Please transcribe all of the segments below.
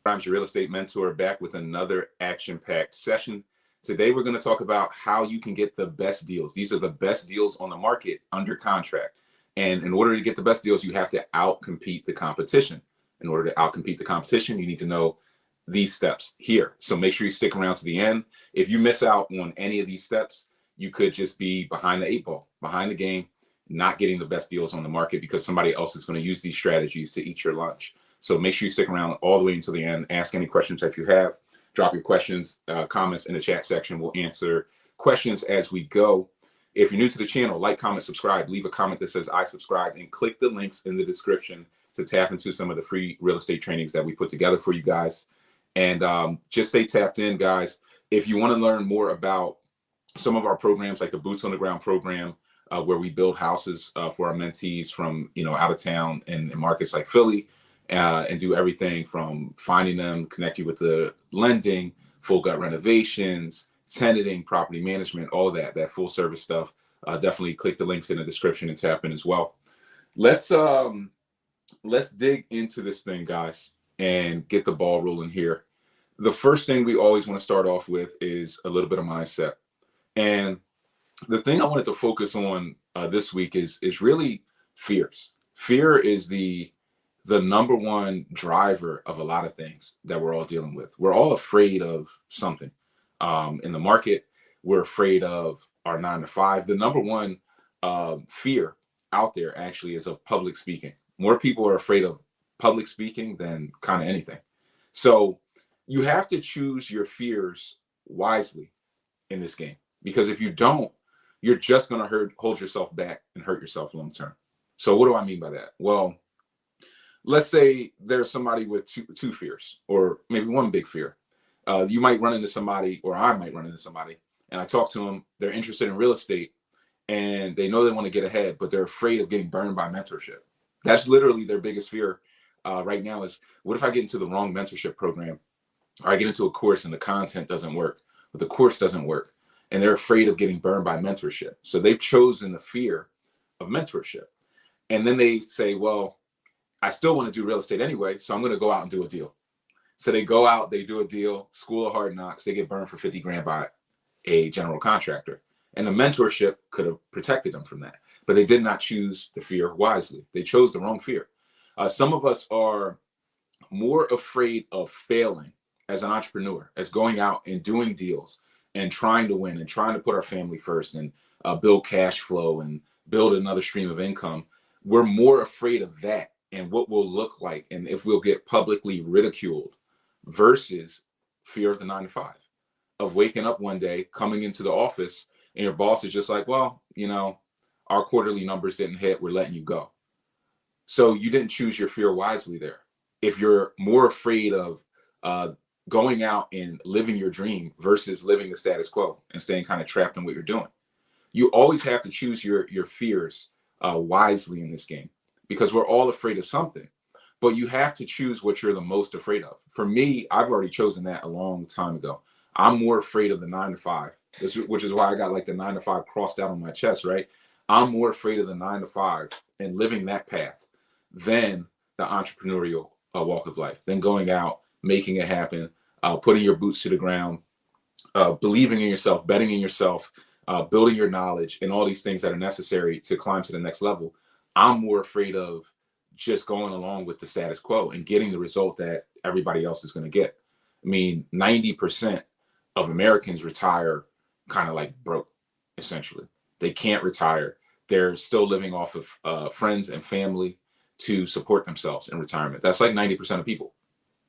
I'm your real estate mentor back with another action-packed session. Today, we're going to talk about how you can get the best deals. These are the best deals on the market under contract. And in order to get the best deals, you have to outcompete the competition. In order to outcompete the competition, you need to know these steps here. So make sure you stick around to the end. If you miss out on any of these steps, you could just be behind the eight ball, behind the game, not getting the best deals on the market because somebody else is going to use these strategies to eat your lunch. So make sure you stick around all the way until the end. Ask any questions that you have. Drop your questions, comments in the chat section. We'll answer questions as we go. If you're new to the channel, like, comment, subscribe. Leave a comment that says I subscribe and click the links in the description to tap into some of the free real estate trainings that we put together for you guys. And just stay tapped in, guys. If you want to learn more about some of our programs, like the Boots on the Ground program, where we build houses for our mentees from out of town and in markets like Philly, and do everything from finding them, connect you with the lending, full gut renovations, tenanting, property management, all of that full service stuff. Definitely click the links in the description and tap in as well. Let's dig into this thing, guys, and get the ball rolling here. The first thing we always want to start off with is a little bit of mindset. And the thing I wanted to focus on this week is really fears. Fear is the number one driver of a lot of things that we're all dealing with. We're all afraid of something. In the market, we're afraid of our 9 to 5. The number one fear out there actually is of public speaking. More people are afraid of public speaking than kind of anything. So you have to choose your fears wisely in this game, because if you don't, you're just going to hold yourself back and hurt yourself long term. So what do I mean by that? Well, let's say there's somebody with two fears, or maybe one big fear. You might run into somebody, or I might run into somebody, and I talk to them. They're interested in real estate, and they know they want to get ahead, but they're afraid of getting burned by mentorship. That's literally their biggest fear right now is, what if I get into the wrong mentorship program, or I get into a course and the content doesn't work, or the course doesn't work, and they're afraid of getting burned by mentorship. So they've chosen the fear of mentorship. And then they say, well, I still want to do real estate anyway, so I'm going to go out and do a deal. So they go out, they do a deal, school of hard knocks, they get burned for 50 grand by a general contractor. And the mentorship could have protected them from that. But they did not choose the fear wisely. They chose the wrong fear. Some of us are more afraid of failing as an entrepreneur, as going out and doing deals and trying to win and trying to put our family first and build cash flow and build another stream of income. We're more afraid of that and what we'll look like and if we'll get publicly ridiculed versus fear of the 9 to 5, of waking up one day, coming into the office, and your boss is just like, well, our quarterly numbers didn't hit, we're letting you go. So you didn't choose your fear wisely there. If you're more afraid of going out and living your dream versus living the status quo and staying kind of trapped in what you're doing, you always have to choose your fears wisely in this game, because we're all afraid of something, but you have to choose what you're the most afraid of. For me, I've already chosen that a long time ago. I'm more afraid of the 9 to 5, which is why I got like the 9 to 5 crossed out on my chest, right? I'm more afraid of the 9 to 5 and living that path than the entrepreneurial walk of life, than going out, making it happen, putting your boots to the ground, believing in yourself, betting in yourself, building your knowledge, and all these things that are necessary to climb to the next level. I'm more afraid of just going along with the status quo and getting the result that everybody else is going to get. I mean, 90% of Americans retire kind of like broke, essentially. They can't retire. They're still living off of friends and family to support themselves in retirement. That's like 90% of people.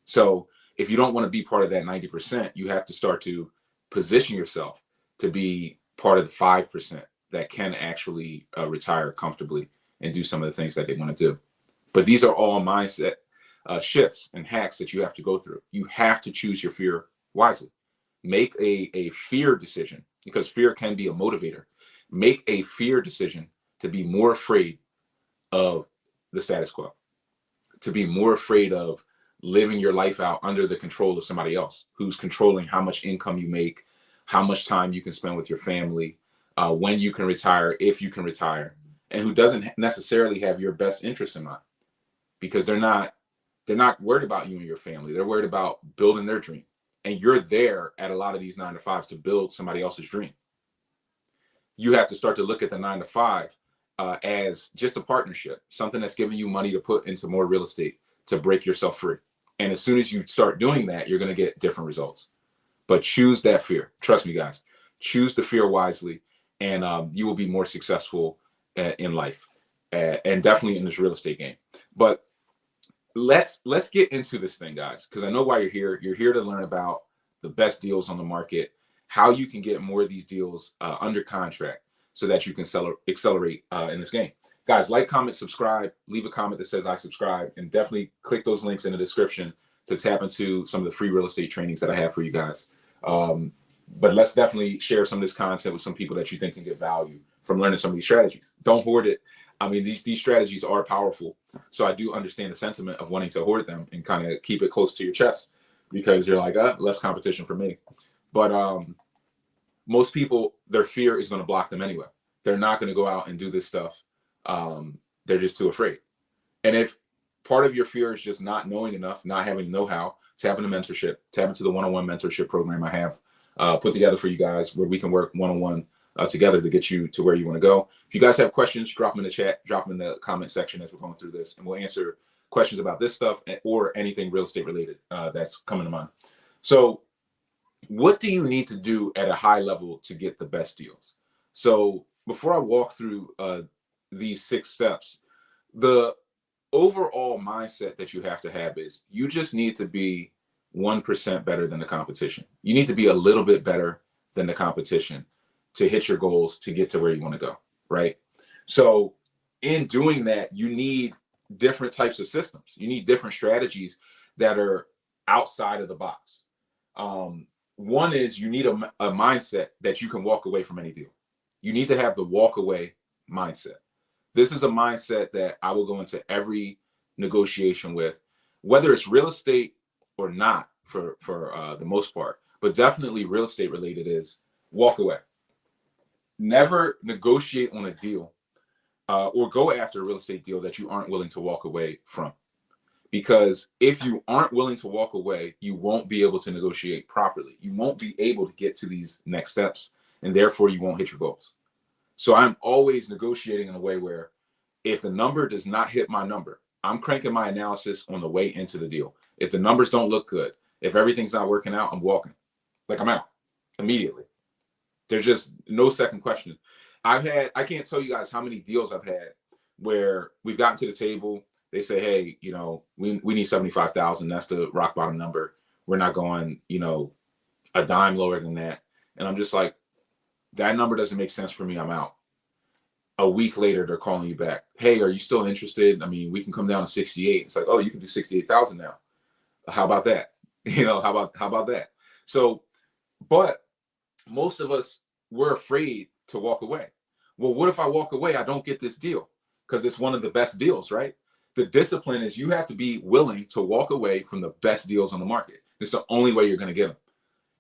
So if you don't want to be part of that 90%, you have to start to position yourself to be part of the 5% that can actually retire comfortably and do some of the things that they want to do. But these are all mindset shifts and hacks that you have to go through. You have to choose your fear wisely. Make a fear decision, because fear can be a motivator. Make a fear decision to be more afraid of the status quo, to be more afraid of living your life out under the control of somebody else who's controlling how much income you make, how much time you can spend with your family, when you can retire, if you can retire, and who doesn't necessarily have your best interest in mind, because they're not They're not worried about you and your family. They're worried about building their dream. And you're there at a lot of these 9 to 5s to build somebody else's dream. You have to start to look at the 9 to 5 as just a partnership, something that's giving you money to put into more real estate to break yourself free. And as soon as you start doing that, you're going to get different results. But choose that fear. Trust me, guys. Choose the fear wisely, and you will be more successful in life, and definitely in this real estate game. But let's get into this thing, guys, because I know why you're here. You're here to learn about the best deals on the market, how you can get more of these deals under contract so that you can accelerate in this game. Guys, like, comment, subscribe, leave a comment that says I subscribe, and definitely click those links in the description to tap into some of the free real estate trainings that I have for you guys. But let's definitely share some of this content with some people that you think can get value from learning some of these strategies. Don't hoard it. I mean, these strategies are powerful. So I do understand the sentiment of wanting to hoard them and kind of keep it close to your chest, because you're like, less competition for me. But most people, their fear is going to block them anyway. They're not going to go out and do this stuff. They're just too afraid. And if part of your fear is just not knowing enough, not having know-how, tap into mentorship, tap into the one-on-one mentorship program I have put together for you guys, where we can work one-on-one together to get you to where you want to go. If you guys have questions, drop them in the chat, drop them in the comment section as we're going through this, and we'll answer questions about this stuff or anything real estate related that's coming to mind. So what do you need to do at a high level to get the best deals? So before I walk through these 6 steps, the overall mindset that you have to have is you just need to be 1% better than the competition. You need to be a little bit better than the competition to hit your goals, to get to where you want to go, right? So in doing that, you need different types of systems. You need different strategies that are outside of the box. One is you need a mindset that you can walk away from any deal. You need to have the walk away mindset. This is a mindset that I will go into every negotiation with, whether it's real estate or not for the most part, but definitely real estate related is walk away. Never negotiate on a deal or go after a real estate deal that you aren't willing to walk away from. Because if you aren't willing to walk away, you won't be able to negotiate properly. You won't be able to get to these next steps, and therefore you won't hit your goals. So I'm always negotiating in a way where if the number does not hit my number, I'm cranking my analysis on the way into the deal. If the numbers don't look good, if everything's not working out, I'm walking. Like, I'm out immediately. There's just no second question. I can't tell you guys how many deals I've had where we've gotten to the table. They say, hey, we need 75,000. That's the rock bottom number. We're not going, a dime lower than that. And I'm just like, that number doesn't make sense for me. I'm out. A week later, they're calling you back. Hey, are you still interested? I mean, we can come down to 68. It's like, oh, you can do 68,000 now. How about that? How about that? So, but most of us, we're afraid to walk away. Well, what if I walk away? I don't get this deal because it's one of the best deals, right? The discipline is you have to be willing to walk away from the best deals on the market. It's the only way you're going to get them.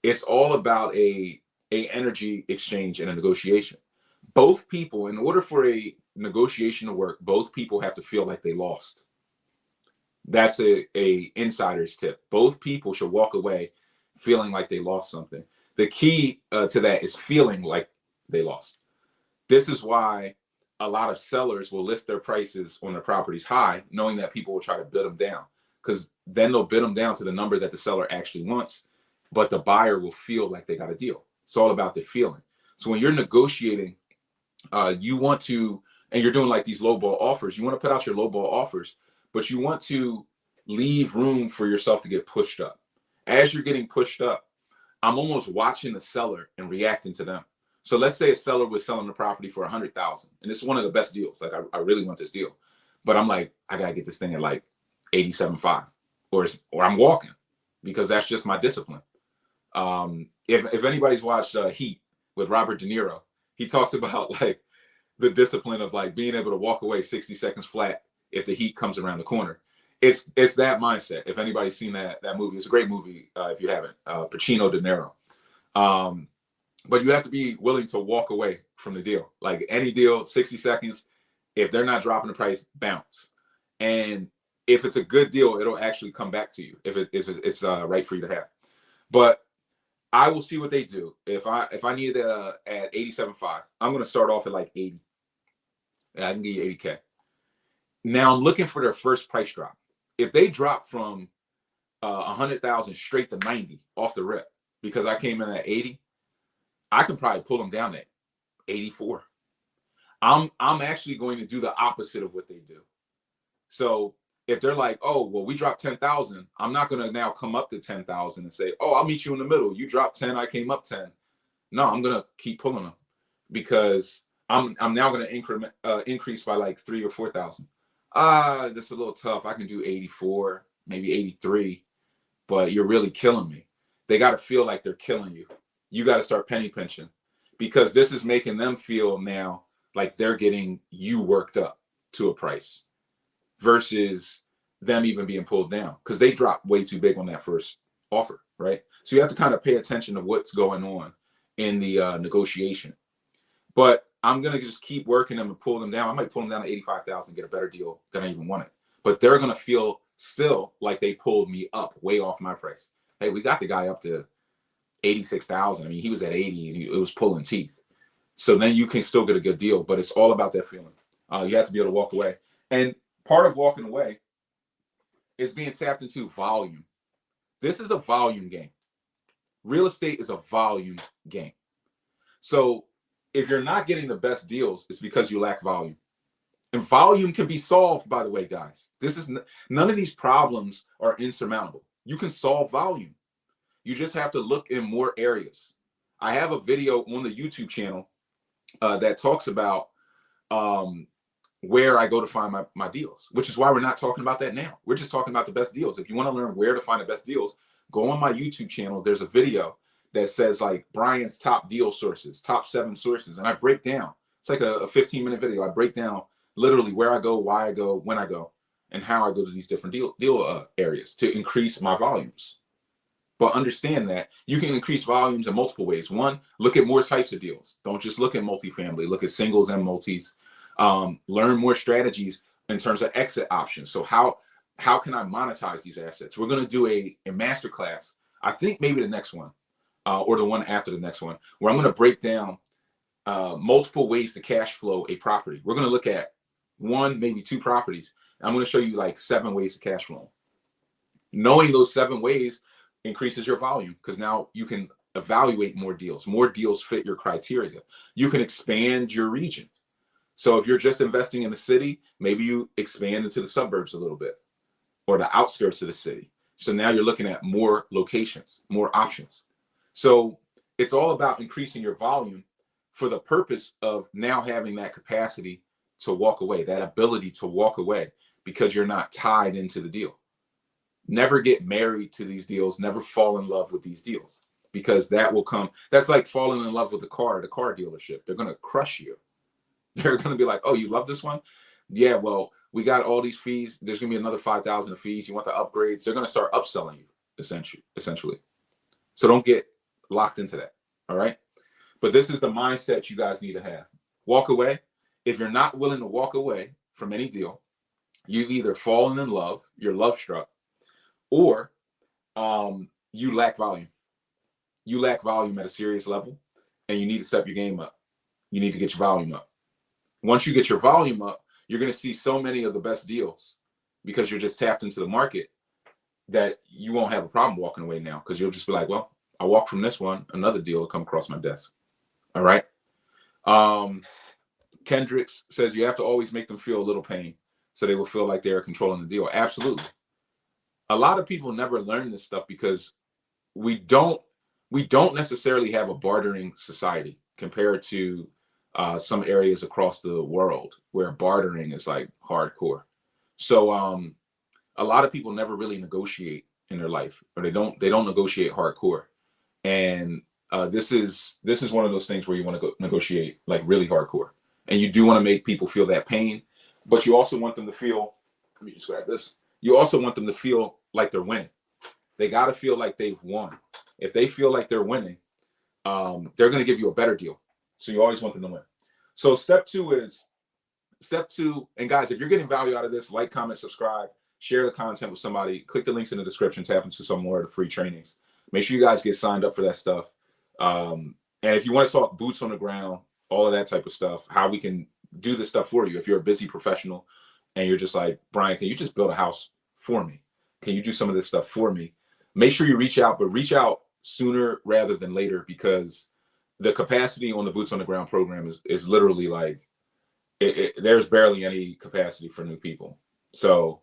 It's all about a energy exchange and a negotiation. Both people, in order for a negotiation to work, both people have to feel like they lost. That's a insider's tip. Both people should walk away feeling like they lost something. The key to that is feeling like they lost. This is why a lot of sellers will list their prices on their properties high, knowing that people will try to bid them down, because then they'll bid them down to the number that the seller actually wants, but the buyer will feel like they got a deal. It's all about the feeling. So when you're negotiating, you want to, and you're doing like these lowball offers, you want to put out your lowball offers, but you want to leave room for yourself to get pushed up. As you're getting pushed up, I'm almost watching the seller and reacting to them. So let's say a seller was selling the property for 100,000, and it's one of the best deals. Like, I really want this deal, but I'm like, I gotta get this thing at like 87.5, or I'm walking, because that's just my discipline. If anybody's watched Heat with Robert De Niro, he talks about like the discipline of like being able to walk away 60 seconds flat if the heat comes around the corner. It's that mindset. If anybody's seen that movie, it's a great movie. If you haven't, Pacino, De Niro. But you have to be willing to walk away from the deal. Like any deal, 60 seconds. If they're not dropping the price, bounce. And if it's a good deal, it'll actually come back to you if it's right for you to have. But I will see what they do. If I need it at 87.5, I'm going to start off at like 80. And I can give you 80K. Now I'm looking for their first price drop. If they drop from 100,000 straight to 90 off the rip, because I came in at 80, I can probably pull them down at 84. I'm actually going to do the opposite of what they do. So if they're like, oh, well, we dropped 10,000, I'm not going to now come up to 10,000 and say, oh, I'll meet you in the middle. You dropped 10, I came up 10. No, I'm going to keep pulling them because I'm now going to increase by like 3 or 4,000. That's a little tough. I can do 84, maybe 83, but you're really killing me. They got to feel like they're killing you. You got to start penny pinching because this is making them feel now like they're getting you worked up to a price versus them even being pulled down because they dropped way too big on that first offer, right? So you have to kind of pay attention to what's going on in the negotiation. But I'm going to just keep working them and pull them down. I might pull them down to 85,000, get a better deal than I even wanted. But they're going to feel still like they pulled me up way off my price. Hey, we got the guy up to 86,000. I mean, he was at 80 and it was pulling teeth. So then you can still get a good deal, but it's all about that feeling. You have to be able to walk away. And part of walking away is being tapped into volume. This is a volume game. Real estate is a volume game. So if you're not getting the best deals, it's because you lack volume. And volume can be solved, by the way, guys. None of these problems are insurmountable. You can solve volume. You just have to look in more areas. I have a video on the YouTube channel that talks about where I go to find my deals, which is why we're not talking about that now. We're just talking about the best deals. If you want to learn where to find the best deals, go on my YouTube channel. There's a video that says like Brian's top deal sources, top 7 sources. And I break down, it's like a 15-minute video. I break down literally where I go, why I go, when I go, and how I go to these different deal areas to increase my volumes. But understand that you can increase volumes in multiple ways. One, look at more types of deals. Don't just look at multifamily, look at singles and multis. Learn more strategies in terms of exit options. So how can I monetize these assets? We're going to do a masterclass, I think maybe the next one or the one after the next one, where I'm going to break down multiple ways to cash flow a property. We're going to look at 1, maybe 2 properties. I'm going to show you like 7 ways to cash flow. Knowing those 7 ways increases your volume because now you can evaluate more deals. More deals fit your criteria. You can expand your region. So if you're just investing in the city, maybe you expand into the suburbs a little bit or the outskirts of the city. So now you're looking at more locations, more options. So it's all about increasing your volume for the purpose of now having that capacity to walk away, that ability to walk away because you're not tied into the deal. Never get married to these deals. Never fall in love with these deals because that will come. That's like falling in love with the car dealership. They're going to crush you. They're going to be like, oh, you love this one? Yeah, well, we got all these fees. There's going to be another 5,000 of fees. You want the upgrades? They're going to start upselling you, essentially. So don't get locked into that, all right? But this is the mindset you guys need to have. Walk away. If you're not willing to walk away from any deal, you've either fallen in love, you're love struck, or you lack volume. You lack volume at a serious level, and you need to step your game up. You need to get your volume up. Once you get your volume up, you're going to see so many of the best deals because you're just tapped into the market that you won't have a problem walking away now because you'll just be like, well, I walk from this one, another deal will come across my desk. All right. Kendricks says you have to always make them feel a little pain so they will feel like they're controlling the deal. Absolutely. A lot of people never learn this stuff because we don't necessarily have a bartering society compared to some areas across the world where bartering is like hardcore. So a lot of people never really negotiate in their life, or they don't negotiate hardcore. And this is one of those things where you want to go negotiate like really hardcore, and you do want to make people feel that pain, but you also want them to feel. Let me just grab this. You also want them to feel like they're winning. They got to feel like they've won. If they feel like they're winning, they're going to give you a better deal. So you always want them to win. So step two, and guys, if you're getting value out of this, like, comment, subscribe, share the content with somebody, click the links in the description, tap into some more of the free trainings. Make sure you guys get signed up for that stuff. And if you want to talk boots on the ground, all of that type of stuff, how we can do this stuff for you. If you're a busy professional and you're just like, Brian, can you just build a house for me? Can you do some of this stuff for me? Make sure you reach out, but reach out sooner rather than later, because the capacity on the boots on the ground program is literally like, there's barely any capacity for new people. So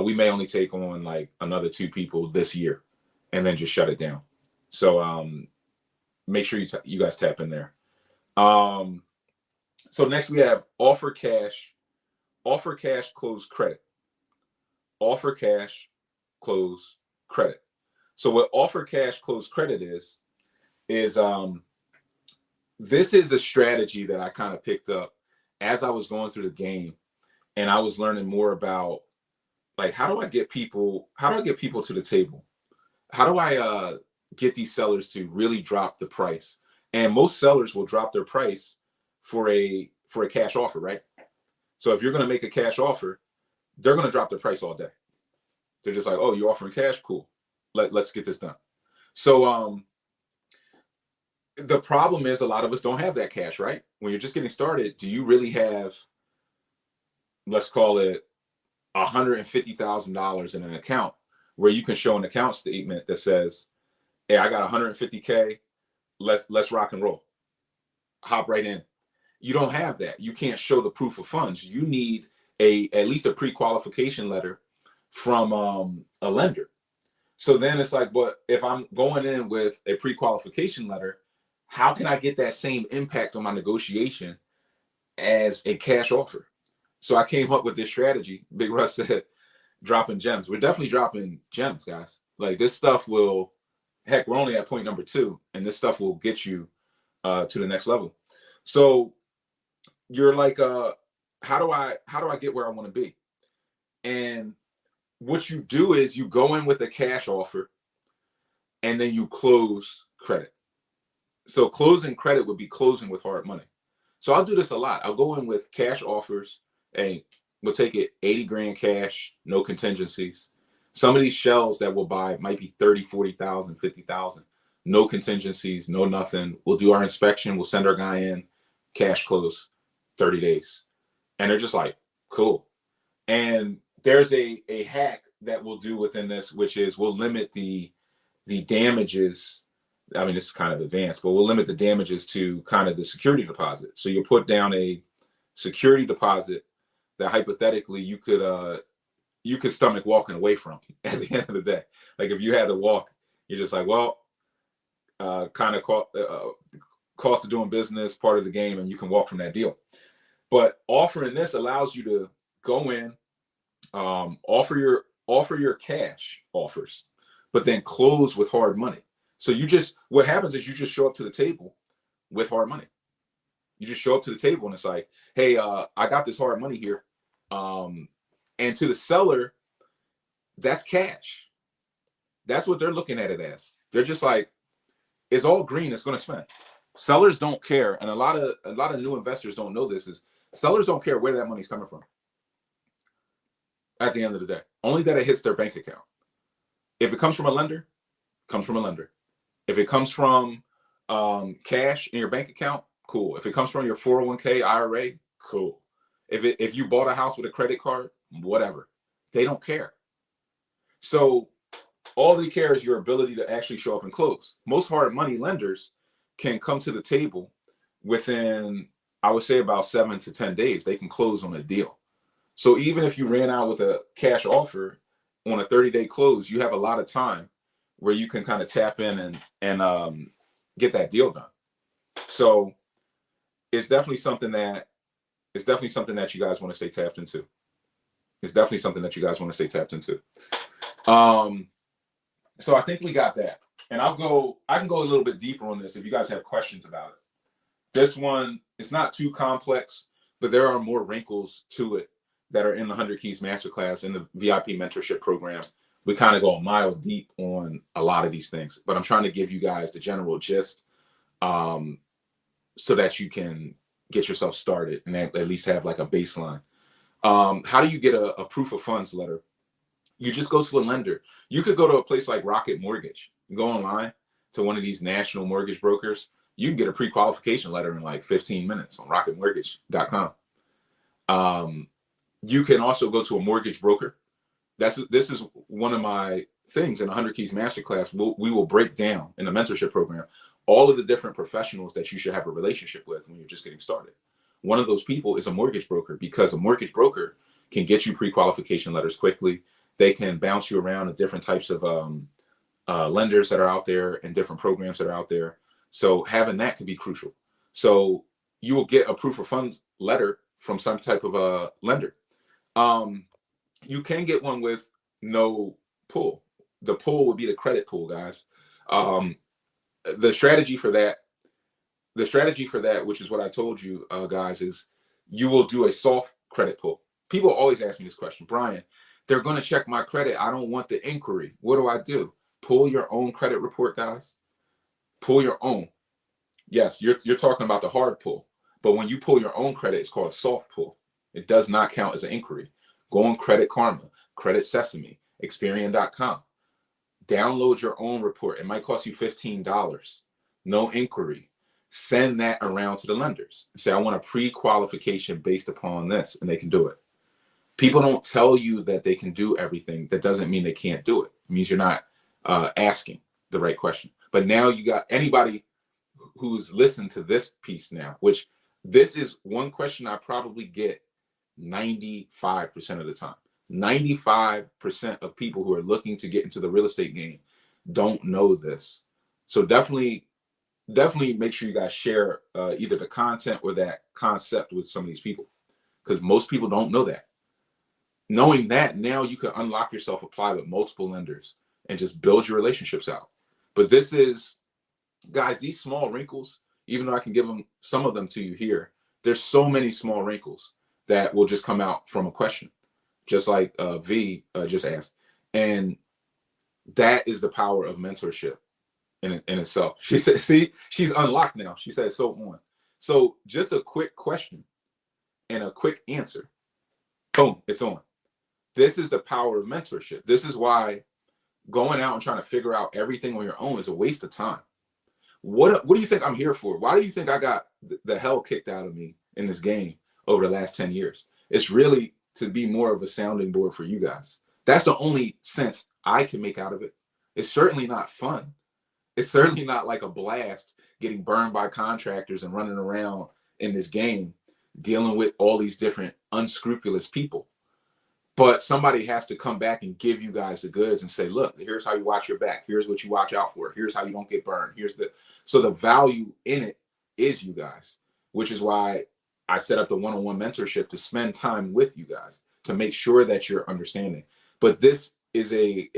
we may only take on like another 2 people this year and then just shut it down. So make sure you guys tap in there. So next we have offer cash, close credit. Offer cash, close credit. So what offer cash, close credit is this is a strategy that I kind of picked up as I was going through the game, and I was learning more about like, how do I get people to the table? How do I get these sellers to really drop the price? And most sellers will drop their price for a cash offer, right? So if you're going to make a cash offer, they're going to drop their price all day. They're just like, oh, you're offering cash? Cool. Let's get this done. So the problem is a lot of us don't have that cash, right? When you're just getting started, do you really have, let's call it $150,000 in an account where you can show an account statement that says, hey, I got 150K, let's rock and roll, hop right in? You don't have that. You can't show the proof of funds. You need at least a pre-qualification letter from a lender. So then it's like, but if I'm going in with a pre-qualification letter, how can I get that same impact on my negotiation as a cash offer? So I came up with this strategy. Big Russ said, dropping gems. We're definitely dropping gems, guys. Like, this stuff will, heck, we're only at point number 2, and this stuff will get you to the next level. So you're like, how do I get where I want to be? And what you do is you go in with a cash offer, and then you close credit. So closing credit would be closing with hard money. So I'll do this a lot. I'll go in with cash offers. Hey, we'll take it 80 grand cash, no contingencies. Some of these shells that we'll buy might be 30, 40,000, 50,000, no contingencies, no nothing. We'll do our inspection. We'll send our guy in, cash close, 30 days. And they're just like, cool. And there's a hack that we'll do within this, which is we'll limit the damages. I mean, this is kind of advanced, but we'll limit the damages to kind of the security deposit. So you put down a security deposit that hypothetically you could stomach walking away from at the end of the day. Like, if you had to walk, you're just like, well, kind of cost of doing business, part of the game, and you can walk from that deal. But offering this allows you to go in, offer your cash offers, but then close with hard money. So what happens is you just show up to the table with hard money. You just show up to the table and it's like, hey, I got this hard money here. And to the seller, that's cash. That's what they're looking at it as. They're just like, it's all green, it's going to spend. Sellers don't care. And a lot of new investors don't know this, is sellers don't care where that money's coming from. At the end of the day, only that it hits their bank account. If it comes from a lender, it comes from a lender. If it comes from cash in your bank account, cool. If it comes from your 401k, IRA, cool. If you bought a house with a credit card, whatever, they don't care. So all they care is your ability to actually show up and close. Most hard money lenders can come to the table within, I would say, about 7 to 10 days. They can close on a deal. So even if you ran out with a cash offer on a 30-day close, you have a lot of time where you can kind of tap in and get that deal done. So it's definitely something that you guys want to stay tapped into. So I think we got that. And I can go a little bit deeper on this if you guys have questions about it. This one, it's not too complex, but there are more wrinkles to it that are in the 100 Keys Masterclass in the VIP mentorship program. We kind of go a mile deep on a lot of these things, but I'm trying to give you guys the general gist so that you can get yourself started and at least have like a baseline. How do you get a proof of funds letter You just go to a lender. You could go to a place like Rocket Mortgage. You go online to one of these national mortgage brokers. You can get a pre-qualification letter in like 15 minutes on rocketmortgage.com. You can also go to a mortgage broker. This is one of my things in 100 Keys Masterclass. We will break down in the mentorship program all of the different professionals that you should have a relationship with when you're just getting started. One of those people is a mortgage broker, because a mortgage broker can get you pre-qualification letters quickly. They can bounce you around to different types of lenders that are out there and different programs that are out there. So having that can be crucial. So you will get a proof of funds letter from some type of a lender. You can get one with no pull. The pull would be the credit pull, guys. The strategy for that, which is what I told you, guys, is you will do a soft credit pull. People always ask me this question, Brian, they're going to check my credit. I don't want the inquiry. What do I do? Pull your own credit report, guys. Pull your own. Yes, you're talking about the hard pull. But when you pull your own credit, it's called a soft pull. It does not count as an inquiry. Go on Credit Karma, Credit Sesame, Experian.com. Download your own report. It might cost you $15. No inquiry. Send that around to the lenders. Say, I want a pre-qualification based upon this, and they can do it. People don't tell you that they can do everything. That doesn't mean they can't do it. It means you're not asking the right question. But now you got anybody who's listened to this piece now, which this is one question I probably get 95% of the time. 95% of people who are looking to get into the real estate game don't know this. So definitely make sure you guys share either the content or that concept with some of these people, because most people don't know that. Knowing that, now you can unlock yourself, apply with multiple lenders, and just build your relationships out. But this is, guys, these small wrinkles, even though I can give some of them to you here, there's so many small wrinkles that will just come out from a question, just like V just asked. And that is the power of mentorship in itself. She said, see, she's unlocked now. She said, so on. So just a quick question and a quick answer. Boom, it's on. This is the power of mentorship. This is why going out and trying to figure out everything on your own is a waste of time. What do you think I'm here for? Why do you think I got the hell kicked out of me in this game over the last 10 years? It's really to be more of a sounding board for you guys. That's the only sense I can make out of it. It's certainly not fun. It's certainly not like a blast getting burned by contractors and running around in this game, dealing with all these different unscrupulous people. But somebody has to come back and give you guys the goods and say, look, here's how you watch your back. Here's what you watch out for. Here's how you don't get burned. So the value in it is you guys, which is why I set up the one-on-one mentorship to spend time with you guys to make sure that you're understanding. But this is a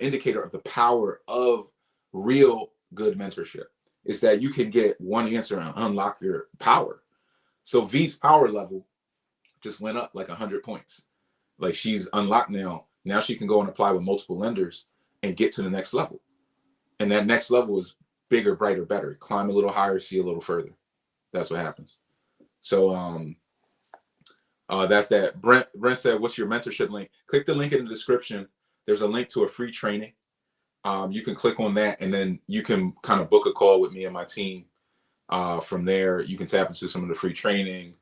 indicator of the power of real good mentorship, is that you can get one answer and unlock your power. So V's power level just went up like 100 points. Like, she's unlocked now. Now she can go and apply with multiple lenders and get to the next level. And that next level is bigger, brighter, better. Climb a little higher, see a little further. That's what happens. So that's that. Brent said, what's your mentorship link? Click the link in the description. There's a link to a free training. You can click on that, and then you can kind of book a call with me and my team. From there, you can tap into some of the free training,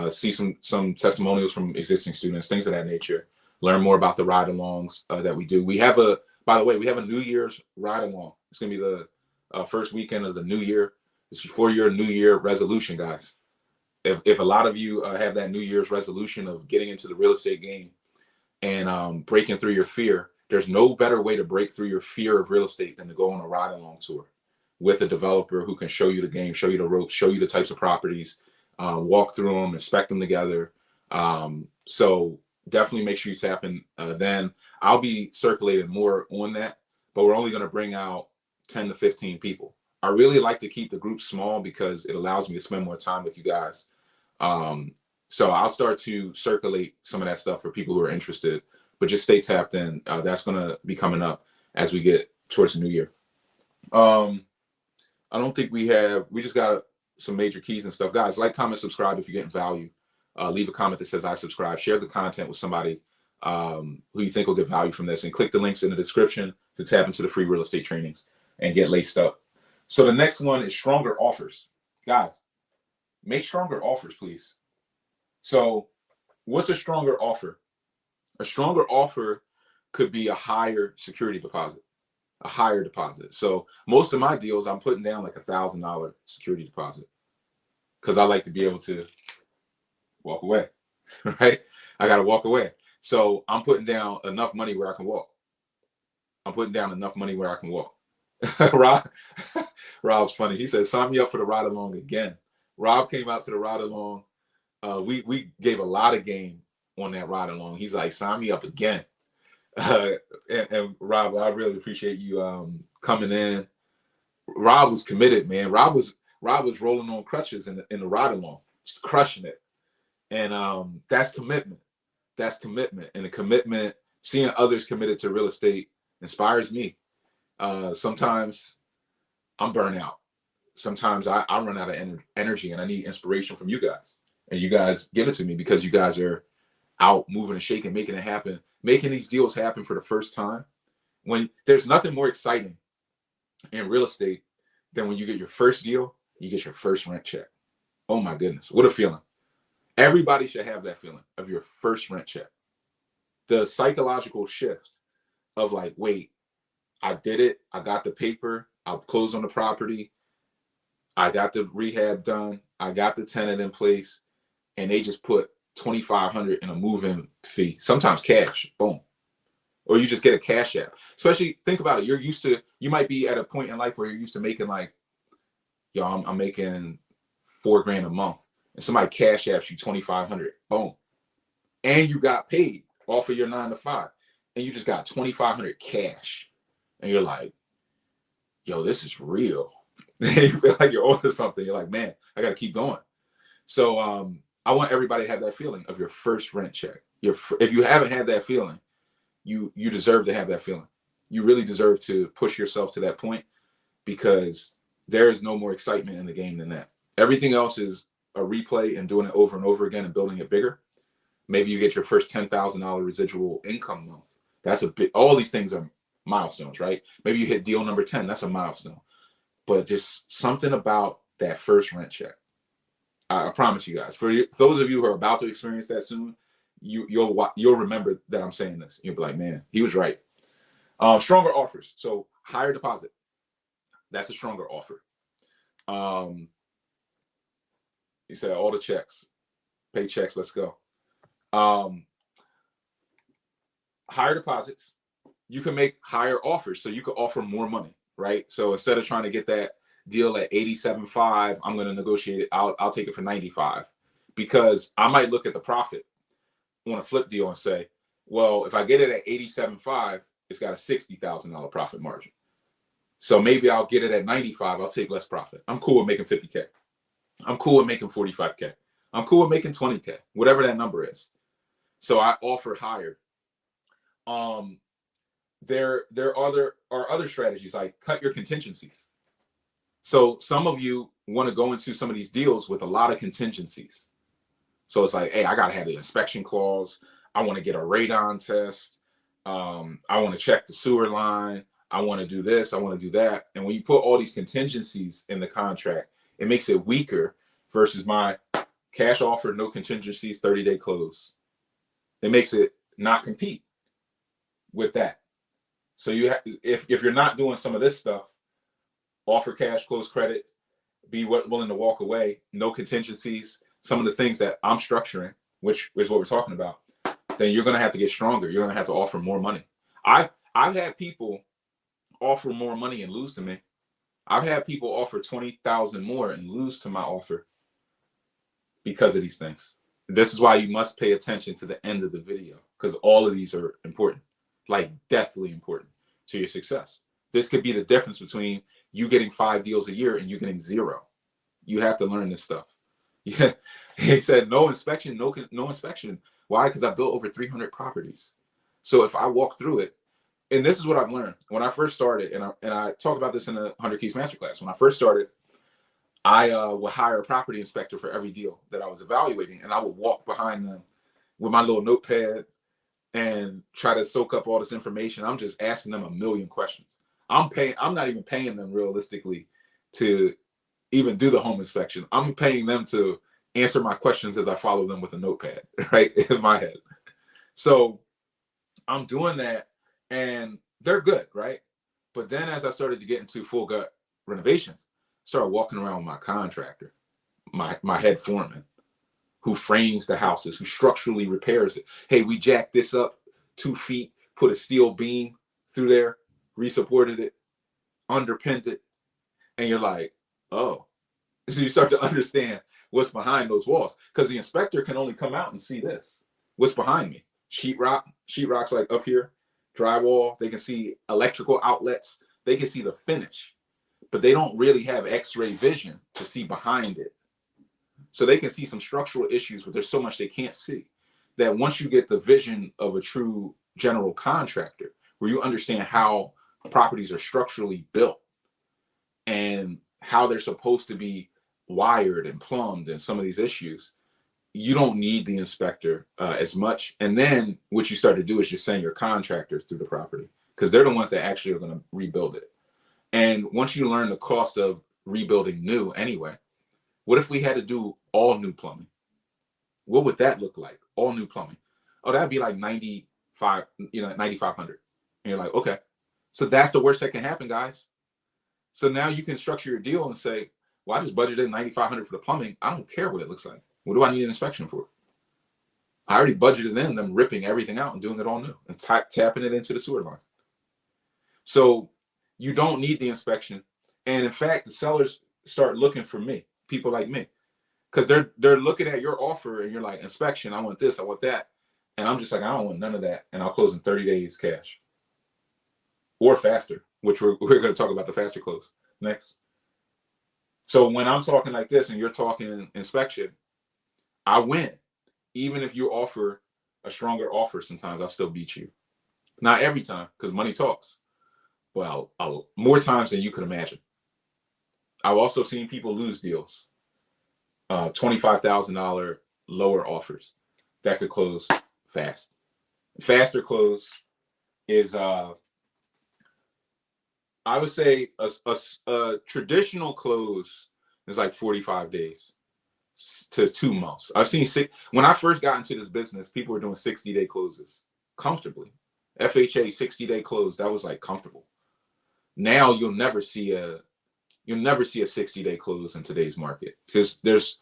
see some testimonials from existing students, things of that nature. Learn more about the ride-alongs that we do. By the way, we have a New Year's ride-along. It's going to be the first weekend of the new year. It's for your New Year resolution, guys. If a lot of you have that New Year's resolution of getting into the real estate game and breaking through your fear, there's no better way to break through your fear of real estate than to go on a ride-along tour with a developer who can show you the game, show you the ropes, show you the types of properties, walk through them, inspect them together. So definitely make sure you tap in. Then I'll be circulating more on that, but we're only going to bring out 10 to 15 people. I really like to keep the group small because it allows me to spend more time with you guys. So I'll start to circulate some of that stuff for people who are interested, but just stay tapped in. That's going to be coming up as we get towards the new year. I don't think we just got some major keys and stuff. Guys, like, comment, subscribe if you're getting value. Leave a comment that says I subscribe. Share the content with somebody who you think will get value from this, and click the links in the description to tap into the free real estate trainings and get laced up. So the next one is stronger offers. Guys, make stronger offers, please. So what's a stronger offer? A stronger offer could be a higher security deposit, a higher deposit. So most of my deals, I'm putting down like $1,000 security deposit because I like to be able to walk away, right? I got to walk away. So I'm putting down enough money where I can walk. I'm putting down enough money where I can walk. Rob's funny. He said, sign me up for the ride along again. Rob came out to the ride along. We gave a lot of game on that ride along. He's like, sign me up again. And Rob, I really appreciate you coming in. Rob was committed, man. Rob was rolling on crutches in the ride along, just crushing it. And that's commitment. That's commitment. And the commitment, seeing others committed to real estate inspires me. Sometimes I'm burnt out. Sometimes I run out of energy and I need inspiration from you guys. And you guys give it to me because you guys are out moving and shaking, making it happen, making these deals happen for the first time. When there's nothing more exciting in real estate than when you get your first deal, you get your first rent check. Oh my goodness, what a feeling. Everybody should have that feeling of your first rent check. The psychological shift of like, wait, I did it. I got the paper. I closed on the property. I got the rehab done. I got the tenant in place. And they just put $2,500 in a move-in fee, sometimes cash, boom. Or you just get a cash app. Especially, think about it. You might be at a point in life where you're used to making like, yo, I'm making $4,000 a month. And somebody cash apps you $2,500, boom. And you got paid off of your 9 to 5. And you just got $2,500 cash. And you're like, yo, this is real. You feel like you're onto something. You're like, man, I got to keep going. So I want everybody to have that feeling of your first rent check. If you haven't had that feeling, you deserve to have that feeling. You really deserve to push yourself to that point because there is no more excitement in the game than that. Everything else is a replay and doing it over and over again and building it bigger. Maybe you get your first $10,000 residual income month. That's a big, all these things are milestones, right? Maybe you hit deal number 10. That's a milestone. But just something about that first rent check. I promise you guys, for those of you who are about to experience that soon, you'll remember that I'm saying this. You'll be like, man, he was right. Stronger offers. So higher deposit. That's a stronger offer. He said all the checks, pay checks. Let's go. Higher deposits. You can make higher offers. So you can offer more money, right? So instead of trying to get that deal at 87.5, I'm going to negotiate it. I'll take it for 95 because I might look at the profit on a flip deal and say, well, if I get it at 87.5, it's got a $60,000 profit margin. So maybe I'll get it at 95. I'll take less profit. I'm cool with making 50K. I'm cool with making 45K. I'm cool with making 20K, whatever that number is. So I offer higher. There are other strategies like cut your contingencies. So some of you want to go into some of these deals with a lot of contingencies. So it's like, hey, I got to have the inspection clause. I want to get a radon test. I want to check the sewer line. I want to do this. I want to do that. And when you put all these contingencies in the contract, it makes it weaker versus my cash offer, no contingencies, 30-day close. It makes it not compete with that. So you have, if you're not doing some of this stuff, offer cash, close credit, be willing to walk away, no contingencies, some of the things that I'm structuring, which is what we're talking about, then you're going to have to get stronger. You're going to have to offer more money. I've had people offer more money and lose to me. I've had people offer 20,000 more and lose to my offer because of these things. This is why you must pay attention to the end of the video because all of these are important, like deathly important to your success. This could be the difference between you getting 5 deals a year and you getting 0. You have to learn this stuff. Yeah, he said no inspection, no inspection. Why? Because I built over 300 properties. So if I walk through it, and this is what I've learned when I first started, and I talk about this in the 100 Keys Masterclass. When I first started, I would hire a property inspector for every deal that I was evaluating, and I would walk behind them with my little notepad, and try to soak up all this information. I'm just asking them a million questions. I'm not even paying them realistically to even do the home inspection. I'm paying them to answer my questions as I follow them with a notepad, right, in my head. So I'm doing that, and they're good, right? But then as I started to get into full gut renovations, I started walking around with my contractor, my head foreman, who frames the houses, who structurally repairs it. Hey, we jacked this up 2 feet, put a steel beam through there, resupported it, underpinned it, and you're like, oh. So you start to understand what's behind those walls, because the inspector can only come out and see this. What's behind me? Sheetrock's like up here, drywall. They can see electrical outlets. They can see the finish, but they don't really have X-ray vision to see behind it. So they can see some structural issues, but there's so much they can't see that once you get the vision of a true general contractor, where you understand how properties are structurally built and how they're supposed to be wired and plumbed and some of these issues, you don't need the inspector as much. And then what you start to do is just send your contractors through the property, because they're the ones that actually are going to rebuild it. And once you learn the cost of rebuilding new anyway, what if we had to do all new plumbing? What would that look like? All new plumbing. Oh, that'd be like 9,500. And you're like, okay. So that's the worst that can happen, guys. So now you can structure your deal and say, well, I just budgeted 9,500 for the plumbing. I don't care what it looks like. What do I need an inspection for? I already budgeted in them ripping everything out and doing it all new and tapping it into the sewer line. So you don't need the inspection. And in fact, the sellers start looking for me, people like me, because they're looking at your offer and you're like, inspection, I want this, I want that. And I'm just like, I don't want none of that. And I'll close in 30 days cash or faster, which we're going to talk about the faster close next. So when I'm talking like this and you're talking inspection, I win. Even if you offer a stronger offer, sometimes I'll still beat you. Not every time, because money talks. Well, more times than you could imagine. I've also seen people lose deals. $25,000 lower offers that could close fast. Faster close is, I would say, a traditional close is like 45 days to 2 months. I've seen when I first got into this business, people were doing 60-day closes comfortably. FHA 60-day close, that was like comfortable. Now you'll never see a 60-day close in today's market, because there's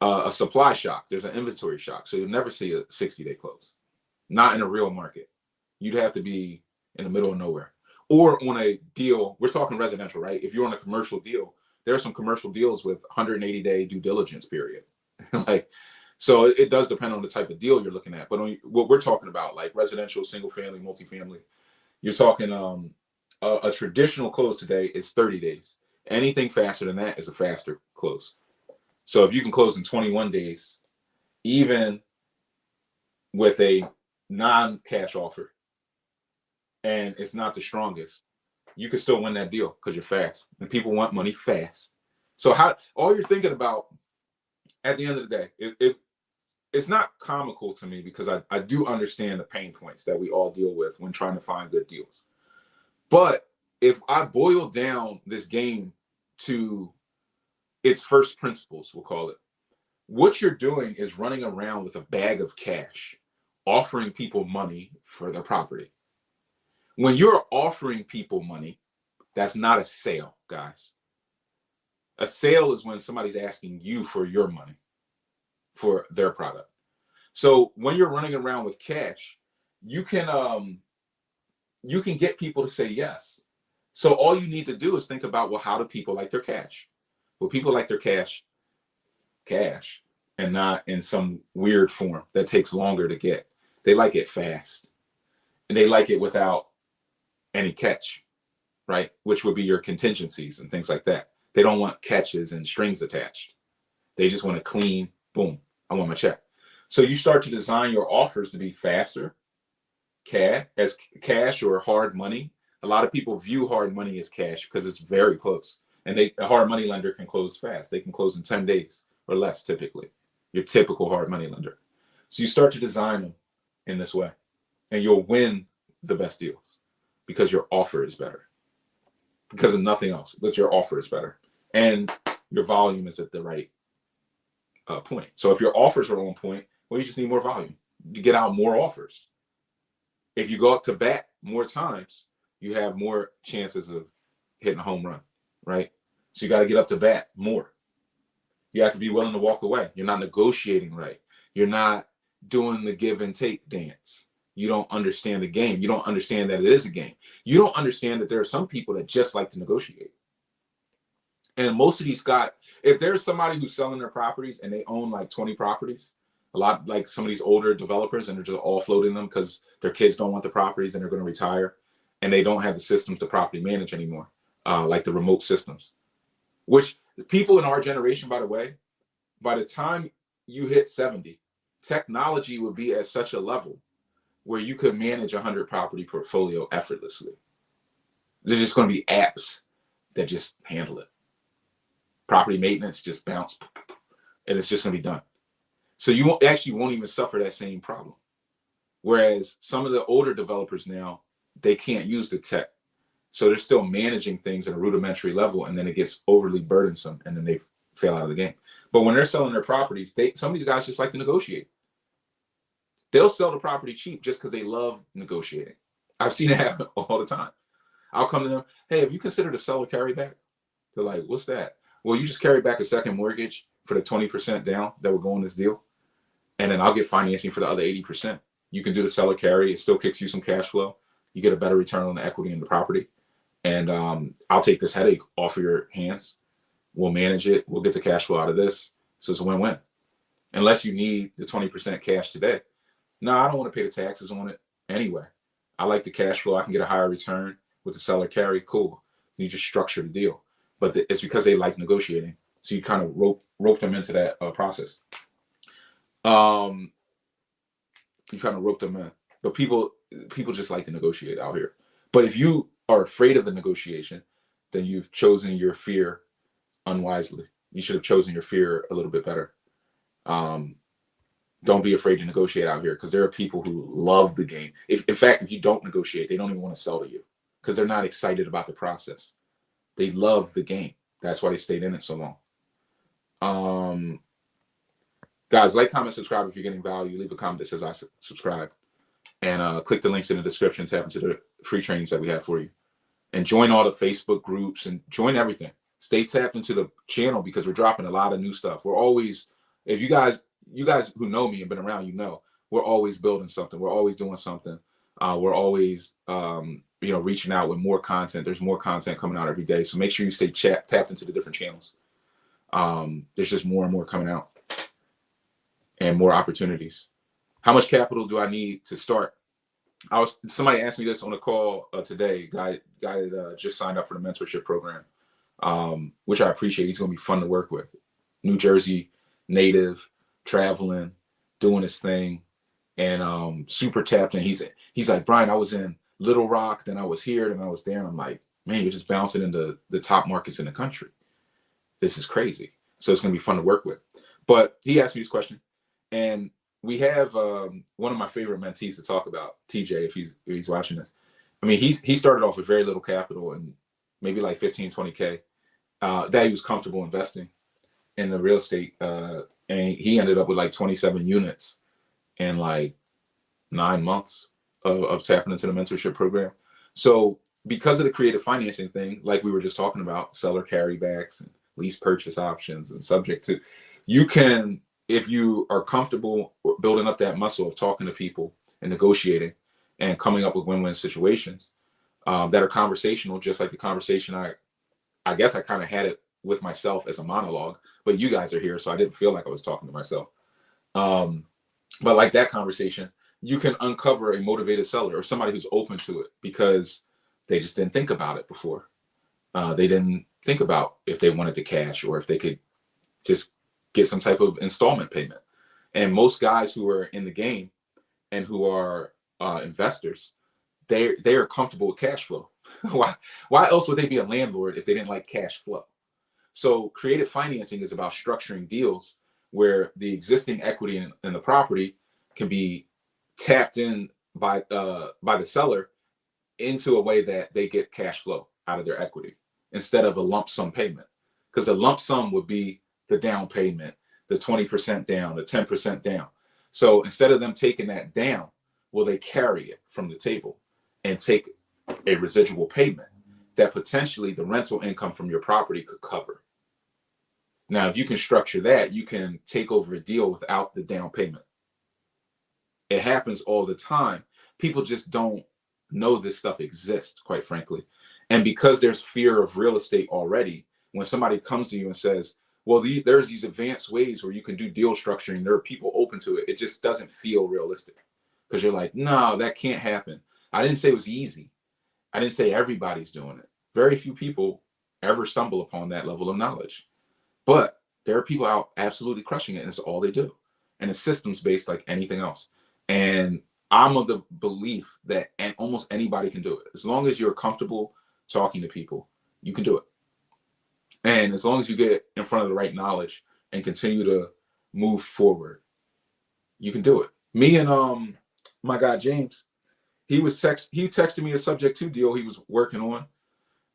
a supply shock, there's an inventory shock. So you'll never see a 60-day close. Not in a real market. You'd have to be in the middle of nowhere. Or on a deal, we're talking residential, right? If you're on a commercial deal, there are some commercial deals with 180-day due diligence period. Like, so it does depend on the type of deal you're looking at. But what we're talking about, like residential, single family, multifamily, you're talking a traditional close today is 30 days. Anything faster than that is a faster close. So if you can close in 21 days, even with a non-cash offer, and it's not the strongest, you can still win that deal because you're fast, and people want money fast. So all you're thinking about at the end of the day, it's not comical to me, because I do understand the pain points that we all deal with when trying to find good deals. But if I boil down this game to its first principles, we'll call it, what you're doing is running around with a bag of cash, offering people money for their property. When you're offering people money, that's not a sale, guys. A sale is when somebody's asking you for your money for their product. So when you're running around with cash, you can get people to say yes. So all you need to do is think about, well, how do people like their cash? Well, people like their cash, and not in some weird form that takes longer to get. They like it fast, and they like it without any catch, right? Which would be your contingencies and things like that. They don't want catches and strings attached. They just want a clean, boom, I want my check. So you start to design your offers to be faster, cash or hard money. A lot of people view hard money as cash because it's very close. And a hard money lender can close fast. They can close in 10 days or less, typically. Your typical hard money lender. So you start to design them in this way. and you'll win the best deals because your offer is better. Because of nothing else, but your offer is better and your volume is at the right point. So if your offers are on point, well, you just need more volume to get out more offers. If you go up to bat more times, you have more chances of hitting a home run, right? So you got to get up to bat more. You have to be willing to walk away. You're not negotiating right. You're not doing the give and take dance. You don't understand the game. You don't understand that it is a game. You don't understand that there are some people that just like to negotiate. And most of these if there's somebody who's selling their properties and they own like 20 properties, a lot like some of these older developers, and they're just all floating them because their kids don't want the properties and they're going to retire, and they don't have the systems to properly manage anymore, like the remote systems, which people in our generation, by the way, by the time you hit 70, technology would be at such a level where you could manage a 100 property portfolio effortlessly. There's just going to be apps that just handle it. Property maintenance just bounce, and it's just going to be done. So you won't even suffer that same problem. Whereas some of the older developers now, they can't use the tech. So they're still managing things at a rudimentary level, and then it gets overly burdensome, and then they fail out of the game. But when they're selling their properties, some of these guys just like to negotiate. They'll sell the property cheap just because they love negotiating. I've seen it happen all the time. I'll come to them, hey, have you considered a seller carryback? They're like, what's that? Well, you just carry back a second mortgage for the 20% down that would go on this deal, and then I'll get financing for the other 80%. You can do the seller carry. It still kicks you some cash flow. You get a better return on the equity in the property. And I'll take this headache off of your hands. We'll manage it. We'll get the cash flow out of this. So it's a win-win. Unless you need the 20% cash today. No, I don't want to pay the taxes on it anyway. I like the cash flow. I can get a higher return with the seller carry. Cool. So you just structure the deal. But it's because they like negotiating. So you kind of rope them into that process. You kind of rope them in. But people just like to negotiate out here. But if you are afraid of the negotiation, then you've chosen your fear unwisely. You should have chosen your fear a little bit better. Don't be afraid to negotiate out here, because there are people who love the game. In fact, if you don't negotiate, they don't even want to sell to you because they're not excited about the process. They love the game. That's why they stayed in it so long. Guys, like, comment, subscribe if you're getting value. Leave a comment that says I subscribe. And click the links in the description, tap into the free trainings that we have for you. And join all the Facebook groups and join everything. Stay tapped into the channel because we're dropping a lot of new stuff. We're always, if you guys who know me and been around, we're always building something. We're always doing something. We're always, reaching out with more content. There's more content coming out every day. So make sure you stay tapped into the different channels. There's just more and more coming out and more opportunities. How much capital do I need to start? Somebody asked me this on a call today. Guy that just signed up for the mentorship program, which I appreciate. He's going to be fun to work with. New Jersey native, traveling, doing his thing, and super tapped in. He's like, Brian, I was in Little Rock, then I was here, then I was there. And I'm like, man, you're just bouncing into the top markets in the country. This is crazy. So it's going to be fun to work with. But he asked me this question, and we have one of my favorite mentees to talk about, TJ, if he's watching this. I mean, he started off with very little capital and maybe like 15, 20K that he was comfortable investing in the real estate. And he ended up with like 27 units in like 9 months of tapping into the mentorship program. So because of the creative financing thing, like we were just talking about, seller carrybacks and lease purchase options and subject to, you can, if you are comfortable building up that muscle of talking to people and negotiating and coming up with win-win situations that are conversational, just like the conversation I guess I kind of had it with myself as a monologue, but you guys are here, so I didn't feel like I was talking to myself. But like that conversation, you can uncover a motivated seller or somebody who's open to it because they just didn't think about it before. They didn't think about if they wanted the cash or if they could just get some type of installment payment. And most guys who are in the game and who are investors, they are comfortable with cash flow. Why else would they be a landlord if they didn't like cash flow? So creative financing is about structuring deals where the existing equity in the property can be tapped in by the seller into a way that they get cash flow out of their equity instead of a lump sum payment. Because a lump sum would be the down payment, the 20% down, the 10% down. So instead of them taking that down, will they carry it from the table and take a residual payment that potentially the rental income from your property could cover? Now, if you can structure that, you can take over a deal without the down payment. It happens all the time. People just don't know this stuff exists, quite frankly. And because there's fear of real estate already, when somebody comes to you and says, well, there's these advanced ways where you can do deal structuring, there are people open to it, it just doesn't feel realistic. Because you're like, no, that can't happen. I didn't say it was easy. I didn't say everybody's doing it. Very few people ever stumble upon that level of knowledge. But there are people out absolutely crushing it, and it's all they do. And it's systems based like anything else. And I'm of the belief that almost anybody can do it. As long as you're comfortable talking to people, you can do it. And as long as you get in front of the right knowledge and continue to move forward, you can do it. Me and my guy James, he texted me a subject to deal he was working on.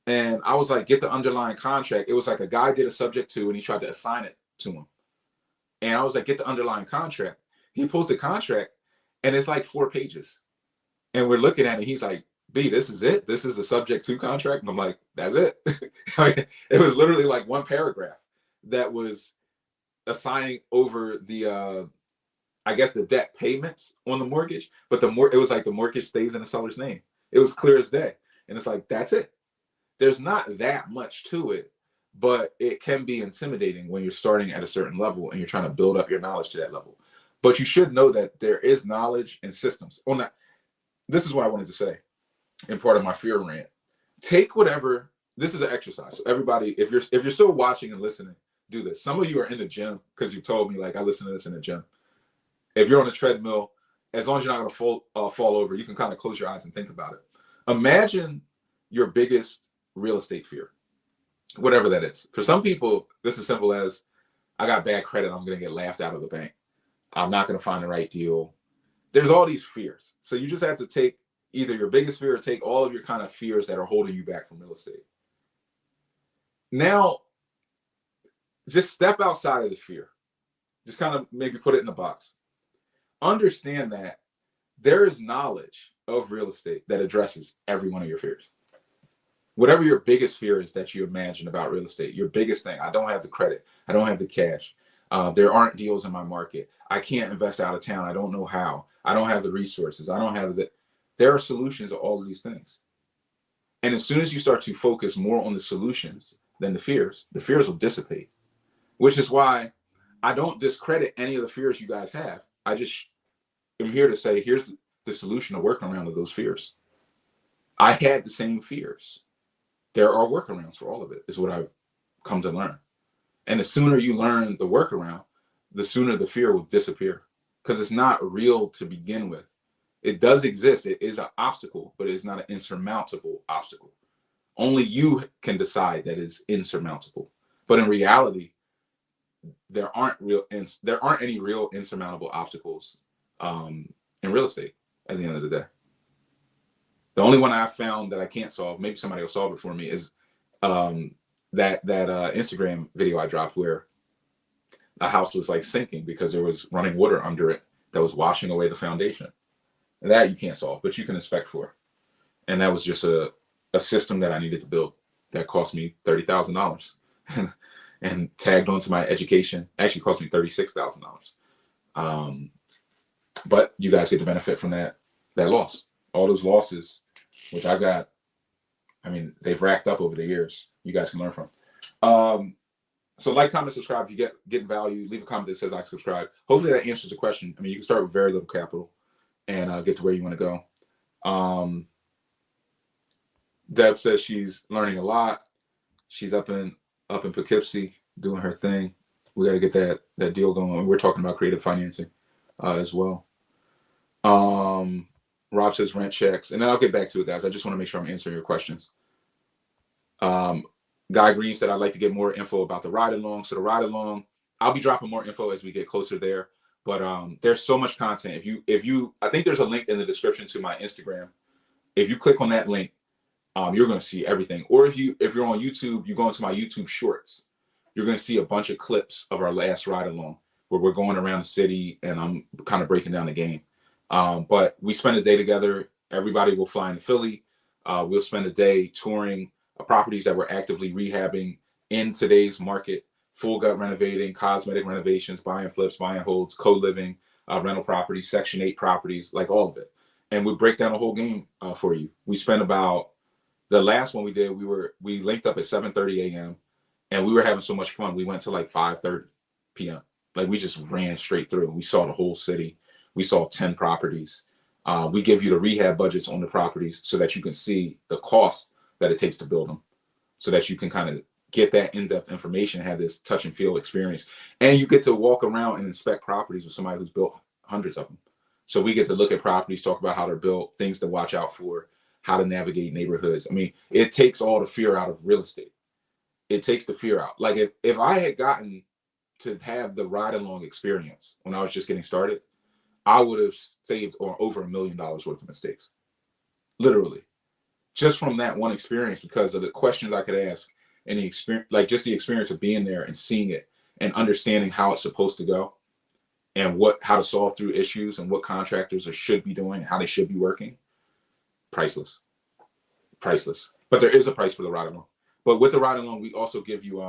And I was like, get the underlying contract. It was like a guy did a subject to and he tried to assign it to him. And I was like, get the underlying contract. He pulls the contract and it's like 4 pages. And we're looking at it. He's like, B, this is it? This is the subject to contract? And I'm like, that's it. I mean, it was literally like one paragraph that was assigning over the, I guess, the debt payments on the mortgage. But it was like the mortgage stays in the seller's name. It was clear as day. And it's like, that's it. There's not that much to it, but it can be intimidating when you're starting at a certain level and you're trying to build up your knowledge to that level. But you should know that there is knowledge and systems. This is what I wanted to say in part of my fear rant. Take whatever, this is an exercise. So everybody, if you're still watching and listening, do this. Some of you are in the gym because you told me, like, I listen to this in the gym. If you're on a treadmill, as long as you're not going to fall over, you can kind of close your eyes and think about it. Imagine your biggest real estate fear, whatever that is. For some people, this is simple as, I got bad credit, I'm going to get laughed out of the bank. I'm not going to find the right deal. There's all these fears. So you just have to take either your biggest fear or take all of your kind of fears that are holding you back from real estate. Now, just step outside of the fear. Just kind of maybe put it in a box. Understand that there is knowledge of real estate that addresses every one of your fears. Whatever your biggest fear is that you imagine about real estate, your biggest thing, I don't have the credit, I don't have the cash, there aren't deals in my market, I can't invest out of town, I don't know how, I don't have the resources, I don't have there are solutions to all of these things. And as soon as you start to focus more on the solutions than the fears will dissipate. Which is why I don't discredit any of the fears you guys have. I just am here to say, here's the solution to work around those fears. I had the same fears. There are workarounds for all of it, is what I've come to learn. And the sooner you learn the workaround, the sooner the fear will disappear, because it's not real to begin with. It does exist. It is an obstacle, but it's not an insurmountable obstacle. Only you can decide that it's insurmountable. But in reality, there aren't any real insurmountable obstacles in real estate at the end of the day. The only one I've found that I can't solve, maybe somebody will solve it for me, is that Instagram video I dropped where a house was like sinking because there was running water under it that was washing away the foundation. And that you can't solve, but you can inspect for. And that was just a system that I needed to build that cost me $30,000 and tagged onto my education. Actually cost me $36,000. But you guys get to benefit from that loss. All those losses, which I got, I mean, they've racked up over the years. You guys can learn from. So like, comment, subscribe. If you get value, leave a comment that says I subscribe. Hopefully that answers the question. I mean, you can start with very little capital and get to where you want to go. Deb says she's learning a lot. She's up in Poughkeepsie doing her thing. We got to get that deal going. We're talking about creative financing as well. Rob says rent checks, and then I'll get back to it, guys. I just want to make sure I'm answering your questions. Guy Green said I'd like to get more info about the ride along. So the ride along, I'll be dropping more info as we get closer there. But there's so much content. If you I think there's a link in the description to my Instagram. If you click on that link, you're going to see everything. Or if you're on YouTube, you go into my YouTube shorts, you're going to see a bunch of clips of our last ride along where we're going around the city and I'm kind of breaking down the game. But we spend a day together. Everybody will fly into Philly. We'll spend a day touring properties that we're actively rehabbing in today's market, full gut renovating, cosmetic renovations, buying flips, buying holds, co-living, rental properties, Section 8 properties, like all of it. And we break down the whole game for you. We spent about, the last one we did, we linked up at 7:30 a.m. and we were having so much fun. We went to like 5:30 p.m. Like we just ran straight through. We saw the whole city. We saw 10 properties. We give you the rehab budgets on the properties so that you can see the cost that it takes to build them, so that you can kind of get that in-depth information, have this touch and feel experience. And you get to walk around and inspect properties with somebody who's built hundreds of them. So we get to look at properties, talk about how they're built, things to watch out for, how to navigate neighborhoods. I mean, it takes all the fear out of real estate. It takes the fear out. Like if I had gotten to have the ride along experience when I was just getting started, I would have saved over $1 million worth of mistakes. Literally. Just from that one experience, because of the questions I could ask and the experience, like just the experience of being there and seeing it and understanding how it's supposed to go and how to solve through issues and what contractors should be doing, how they should be working. Priceless. But there is a price for the ride along. But with the ride along, we also give you,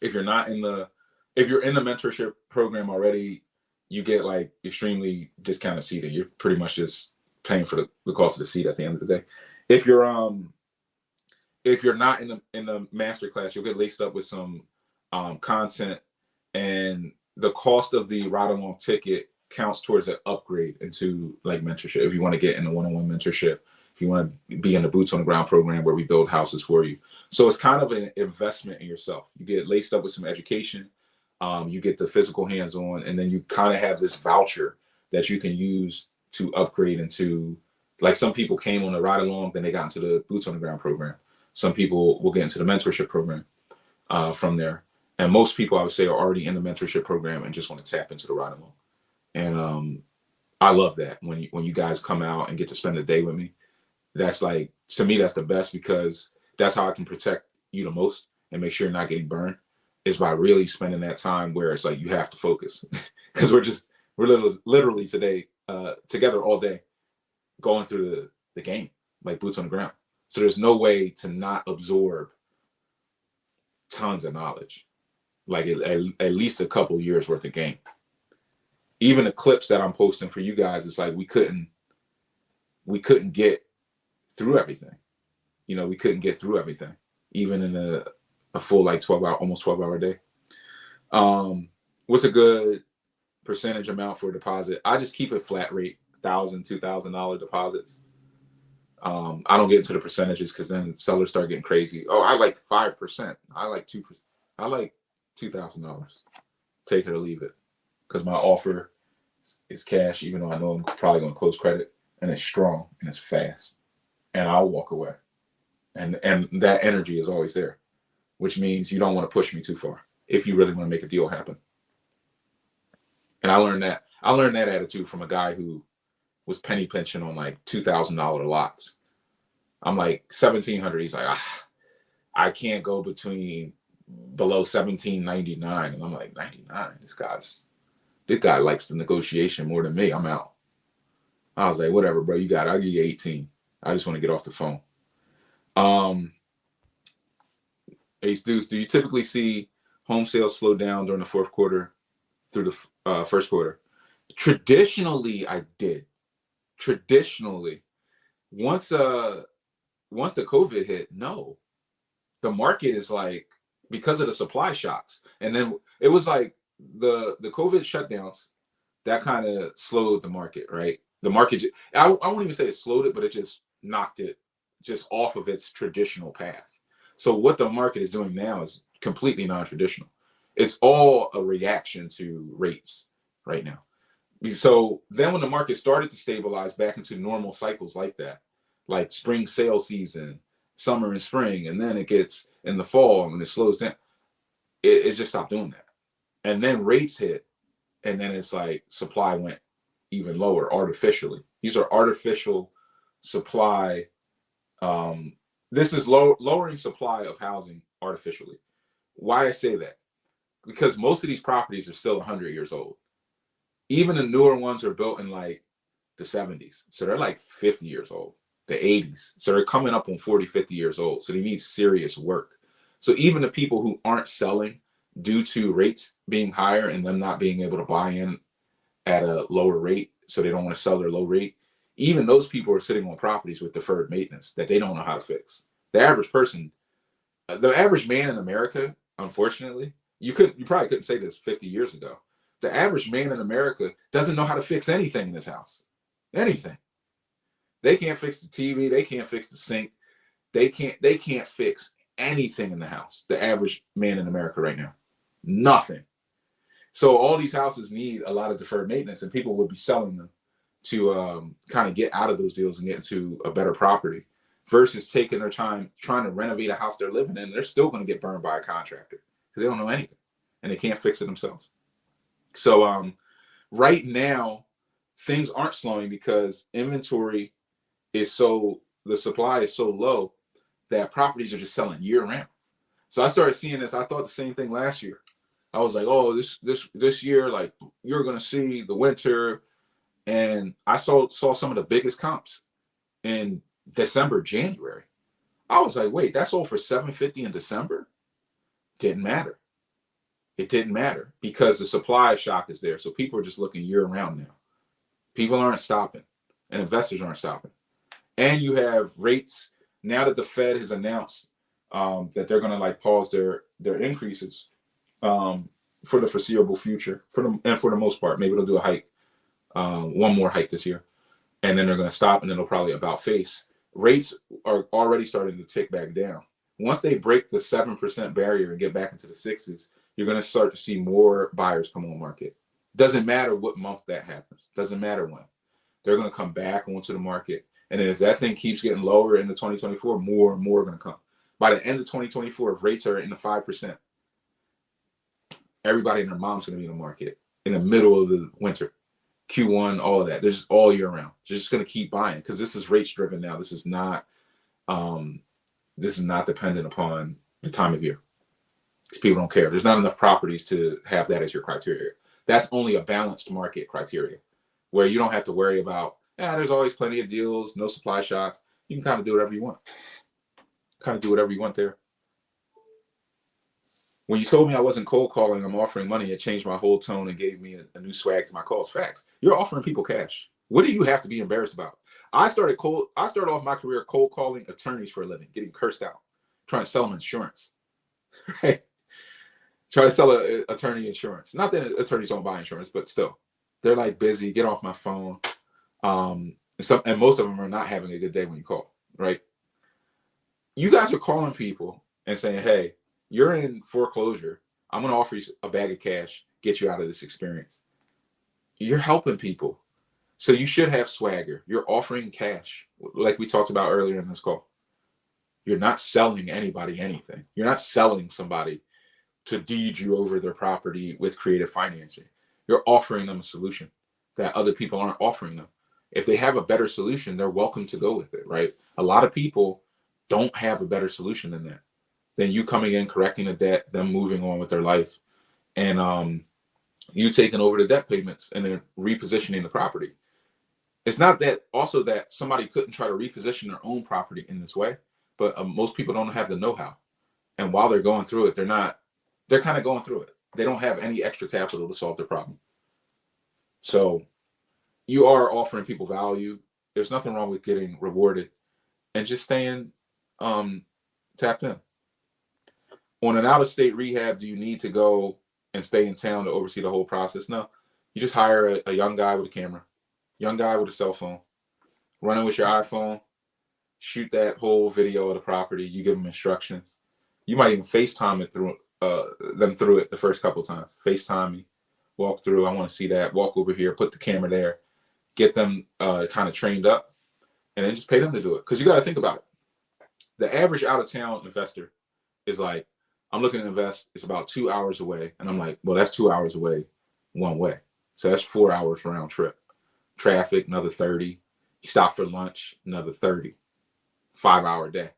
if you're in the mentorship program already, you get like extremely discounted seating. You're pretty much just paying for the cost of the seat at the end of the day. If you're not in the master class, you'll get laced up with some content, and the cost of the ride along ticket counts towards an upgrade into like mentorship. If you want to get in a one-on-one mentorship, if you want to be in the boots on the ground program where we build houses for you. So it's kind of an investment in yourself. You get laced up with some education, you get the physical hands-on, and then you kind of have this voucher that you can use to upgrade into, like some people came on the ride along, then they got into the boots on the ground program. Some people will get into the mentorship program from there. And most people, I would say, are already in the mentorship program and just want to tap into the ride along. And I love that when you guys come out and get to spend a day with me. That's like, to me, that's the best, because that's how I can protect you the most and make sure you're not getting burned, is by really spending that time where it's like you have to focus. Because we're literally today together all day going through the game, like boots on the ground. So there's no way to not absorb tons of knowledge, like at least a couple years worth of game. Even the clips that I'm posting for you guys, it's like we couldn't get through everything. You know, we couldn't get through everything, even in a full like 12-hour, almost 12-hour day. What's a good percentage amount for a deposit? I just keep it flat rate, $1,000, $2,000 deposits. I don't get into the percentages because then sellers start getting crazy. Oh, I like 5%. I like 2%. I like $2,000. Take it or leave it, because my offer is cash, even though I know I'm probably going to close credit, and it's strong and it's fast, and I'll walk away. And that energy is always there, which means you don't want to push me too far if you really want to make a deal happen. And I learned that attitude from a guy who was penny pinching on like $2,000 lots. I'm like $1,700. He's like, I can't go below $1,799. And I'm like, 99. This guy likes the negotiation more than me. I'm out. I was like, whatever, bro. You got it. I'll give you 18. I just want to get off the phone. Ace Deuce, do you typically see home sales slow down during the fourth quarter through the first quarter? Traditionally, I did. Traditionally, once the COVID hit, no. The market is like, because of the supply shocks. And then it was like the COVID shutdowns, that kind of slowed the market, right? The market, I won't even say it slowed it, but it just knocked it just off of its traditional path. So what the market is doing now is completely non-traditional. It's all a reaction to rates right now. So then when the market started to stabilize back into normal cycles like that, like spring sale season, summer and spring, and then it gets in the fall and it slows down, it just stopped doing that. And then rates hit, And then it's like supply went even lower artificially. These are artificial supply. This is lowering supply of housing artificially. Why I say that? Because most of these properties are still 100 years old. Even the newer ones are built in like the 70s. So they're like 50 years old, the 80s. So they're coming up on 40, 50 years old. So they need serious work. So even the people who aren't selling due to rates being higher and them not being able to buy in at a lower rate, so they don't want to sell their low rate, even those people are sitting on properties with deferred maintenance that they don't know how to fix. The average person, the average man in America, unfortunately, you probably couldn't say this 50 years ago. The average man in America doesn't know how to fix anything in his house. Anything. They can't fix the TV, they can't fix the sink, they can't fix anything in the house. The average man in America right now. Nothing. So all these houses need a lot of deferred maintenance, and people would be selling them to kind of get out of those deals and get into a better property versus taking their time trying to renovate a house they're living in. They're still going to get burned by a contractor because they don't know anything and they can't fix it themselves. So right now, things aren't slowing because inventory is the supply is so low that properties are just selling year round. So I started seeing this. I thought the same thing last year. I was like, oh, this year, like you're gonna see the winter, and I saw some of the biggest comps in December, January. I was like, wait, that's all for 750 in December? Didn't matter. It didn't matter because the supply shock is there. So people are just looking year round now. People aren't stopping, and investors aren't stopping. And you have rates now that the Fed has announced that they're going to like pause their increases for the foreseeable future. For the most part, maybe they'll do a hike, one more hike this year, and then they're going to stop, and then they'll probably about face. Rates are already starting to tick back down. Once they break the 7% barrier and get back into the sixes, you're going to start to see more buyers come on market. Doesn't matter what month that happens. Doesn't matter when. They're going to come back onto the market. And then as that thing keeps getting lower into 2024, more and more are going to come. By the end of 2024, if rates are in the 5%, everybody and their mom's going to be in the market in the middle of the winter. Q1, all of that. They're just all year round. They're just going to keep buying because this is rates driven now. This is not dependent upon the time of year. Because people don't care. There's not enough properties to have that as your criteria. That's only a balanced market criteria where you don't have to worry about, there's always plenty of deals, no supply shocks. You can kind of do whatever you want. There. When you told me I wasn't cold calling, I'm offering money, it changed my whole tone and gave me a new swag to my calls. Facts. You're offering people cash. What do you have to be embarrassed about? I started off my career cold calling attorneys for a living, getting cursed out, trying to sell them insurance. Right? Try to sell an attorney insurance. Not that attorneys don't buy insurance, but still, they're like busy. Get off my phone. And most of them are not having a good day when you call. Right? You guys are calling people and saying, "Hey, you're in foreclosure. I'm going to offer you a bag of cash, get you out of this experience." You're helping people, so you should have swagger. You're offering cash, like we talked about earlier in this call. You're not selling anybody anything. You're not selling somebody to deed you over their property with creative financing. You're offering them a solution that other people aren't offering them. If they have a better solution, they're welcome to go with it, right? A lot of people don't have a better solution than that. Then you coming in, correcting the debt, them moving on with their life, and you taking over the debt payments and then repositioning the property. It's not that also that somebody couldn't try to reposition their own property in this way, but most people don't have the know-how. And while they're going through it, they're kind of going through it. They don't have any extra capital to solve their problem. So you are offering people value. There's nothing wrong with getting rewarded and just staying tapped in. On an out-of-state rehab, do you need to go and stay in town to oversee the whole process? No. You just hire a young guy with a camera, young guy with a cell phone, running with your iPhone, shoot that whole video of the property. You give them instructions. You might even FaceTime it through them through it the first couple of times. FaceTime me, walk through. I want to see that. Walk over here, put the camera there, get them kind of trained up, and then just pay them to do it. Because you got to think about it. The average out-of-town investor is like, I'm looking to invest. It's about 2 hours away. And I'm like, well, that's 2 hours away one way. So that's 4 hours round trip. Traffic, another 30. You stop for lunch, another 30. 5-hour day.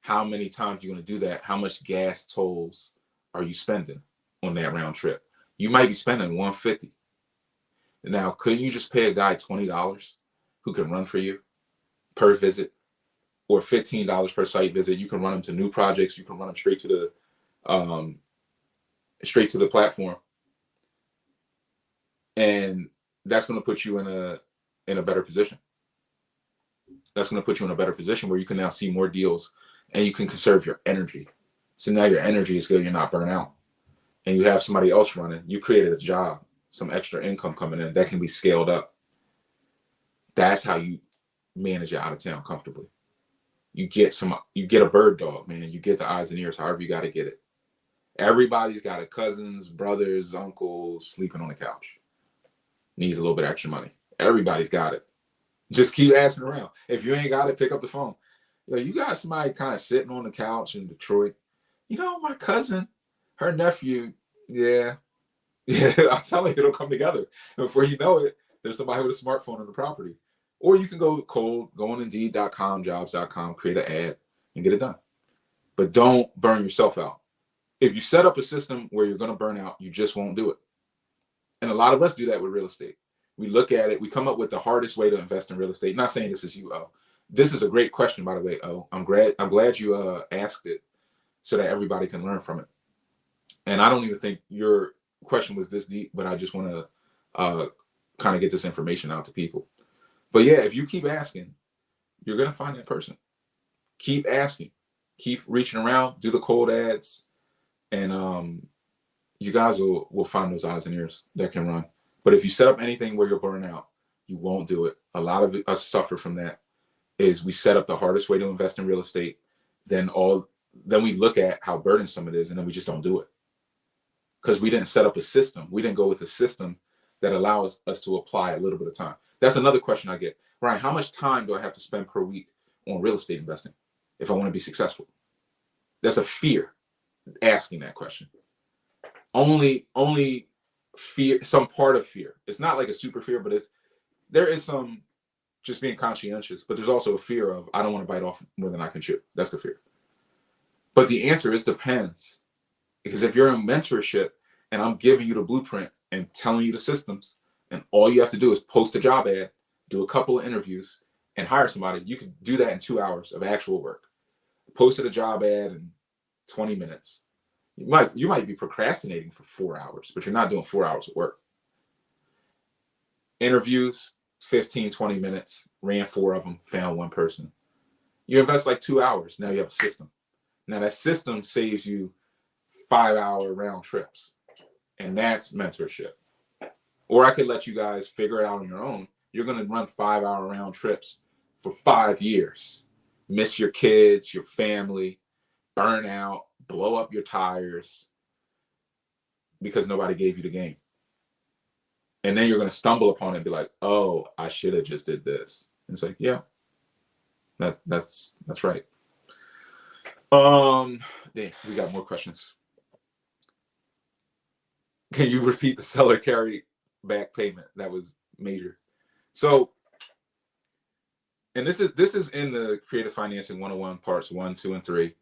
How many times are you going to do that? How much gas tolls are you spending on that round trip? You might be spending $150. Now, couldn't you just pay a guy $20 who can run for you per visit, or $15 per site visit? You can run them to new projects. You can run them straight to the platform, and that's going to put you in a better position. That's going to put you in a better position where you can now see more deals, and you can conserve your energy. So now your energy is good. You're not burnt out, and you have somebody else running. You created a job, some extra income coming in that can be scaled up. That's how you manage it out of town comfortably. You get a bird dog, man. You get the eyes and ears, however you got to get it. Everybody's got a cousins, brothers, uncles sleeping on the couch. Needs a little bit of extra money. Everybody's got it. Just keep asking around. If you ain't got it, pick up the phone. You got somebody kind of sitting on the couch in Detroit. My cousin, her nephew, yeah. I'm telling you, it'll come together. And before you know it, there's somebody with a smartphone on the property. Or you can go cold, go on Indeed.com, jobs.com, create an ad, and get it done. But don't burn yourself out. If you set up a system where you're going to burn out, you just won't do it. And a lot of us do that with real estate. We look at it, we come up with the hardest way to invest in real estate. Not saying this is you, O. This is a great question, by the way, O. I'm glad you asked it so that everybody can learn from it. And I don't even think your question was this deep, but I just want to kind of get this information out to people. But yeah, if you keep asking, you're going to find that person. Keep asking, keep reaching around, do the cold ads, and you guys will find those eyes and ears that can run. But if you set up anything where you're burning out, you won't do it. A lot of us suffer from that. Is we set up the hardest way to invest in real estate, then we look at how burdensome it is, and then we just don't do it because we didn't set up a system. We didn't go with a system that allows us to apply a little bit of time. That's another question I get. Ryan, how much time do I have to spend per week on real estate investing if I want to be successful? That's a fear asking that question. Only fear, some part of fear. It's not like a super fear, but there is some just being conscientious, but there's also a fear of I don't want to bite off more than I can chew. That's the fear. But the answer is depends. Because if you're in mentorship and I'm giving you the blueprint and telling you the systems, and all you have to do is post a job ad, do a couple of interviews, and hire somebody, you can do that in 2 hours of actual work. Posted a job ad in 20 minutes. You might be procrastinating for 4 hours, but you're not doing 4 hours of work. Interviews, 15, 20 minutes, ran 4 of them, found one person. You invest like 2 hours. Now you have a system. Now that system saves you 5-hour round trips. And that's mentorship. Or I could let you guys figure it out on your own. You're going to run 5-hour round trips for 5 years. Miss your kids, your family, burn out, blow up your tires because nobody gave you the game. And then you're going to stumble upon it and be like, oh, I should have just did this. And it's like, yeah, that's right. We got more questions. Can you repeat the seller carry back payment? That was major. So, and this is in the Creative Financing 101 parts 1, 2, and 3.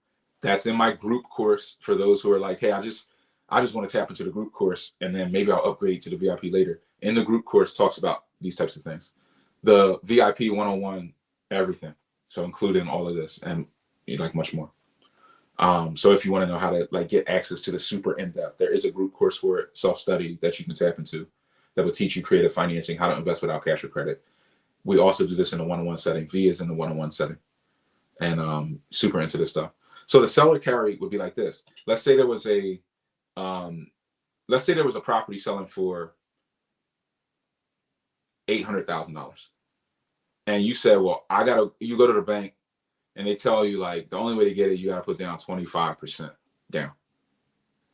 That's in my group course for those who are like, hey, I just want to tap into the group course and then maybe I'll upgrade to the VIP later. In the group course talks about these types of things. The VIP 101, everything. So including all of this and much more. So if you want to know how to get access to the super in-depth, there is a group course for it, self-study that you can tap into that will teach you creative financing, how to invest without cash or credit. We also do this in a one-on-one setting. V is in the one-on-one setting, and super into this stuff. So the seller carry would be like this. Let's say there was a property selling for $800,000, and you said, well, you go to the bank and they tell you the only way to get it, you got to put down 25% down.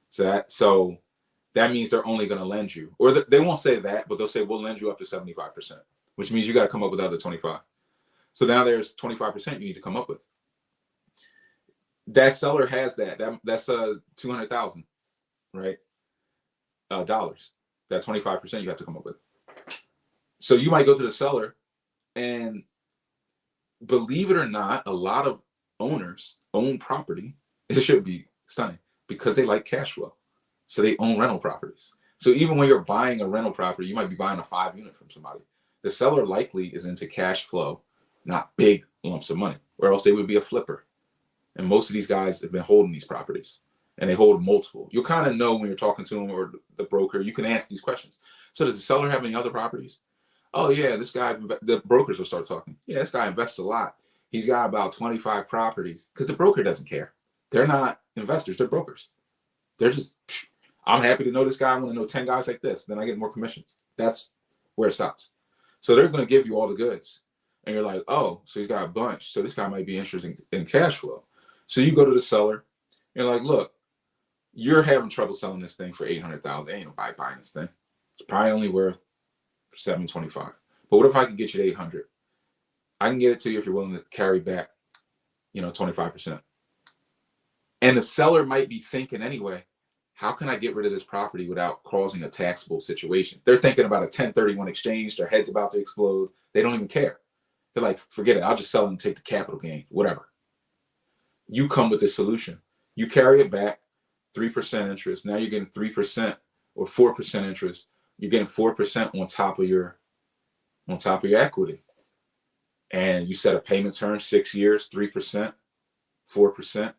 So that means they're only going to lend you, or they won't say that, but they'll say, we'll lend you up to 75%, which means you got to come up with the other 25. So now there's 25% you need to come up with. That seller has that's $200,000, right? Dollars. That 25% you have to come up with. So you might go to the seller, and believe it or not, a lot of owners own property. It should be stunning because they like cash flow. So they own rental properties. So even when you're buying a rental property, you might be buying a 5-unit from somebody. The seller likely is into cash flow, not big lumps of money, or else they would be a flipper. And most of these guys have been holding these properties, and they hold multiple. You'll kind of know when you're talking to them or the broker. You can ask these questions. So does the seller have any other properties? Oh yeah, this guy, the brokers will start talking. Yeah, this guy invests a lot. He's got about 25 properties, because the broker doesn't care. They're not investors, they're brokers. They're just, I'm happy to know this guy. I want to know 10 guys like this. Then I get more commissions. That's where it stops. So they're going to give you all the goods. And you're like, oh, so he's got a bunch. So this guy might be interested in cash flow. So you go to the seller. You're like, look, you're having trouble selling this thing for $800,000. Ain't nobody buying this thing. It's probably only worth $725. But what if I can get you to $800? I can get it to you if you're willing to carry back, 25%. And the seller might be thinking anyway, how can I get rid of this property without causing a taxable situation? They're thinking about a 1031 exchange. Their head's about to explode. They don't even care. They're like, forget it. I'll just sell it and take the capital gain, whatever. You come with the solution. You carry it back, 3% interest. Now you're getting 3% or 4% interest. You're getting 4% on top of your equity. And you set a payment term, 6 years, 3%, 4%.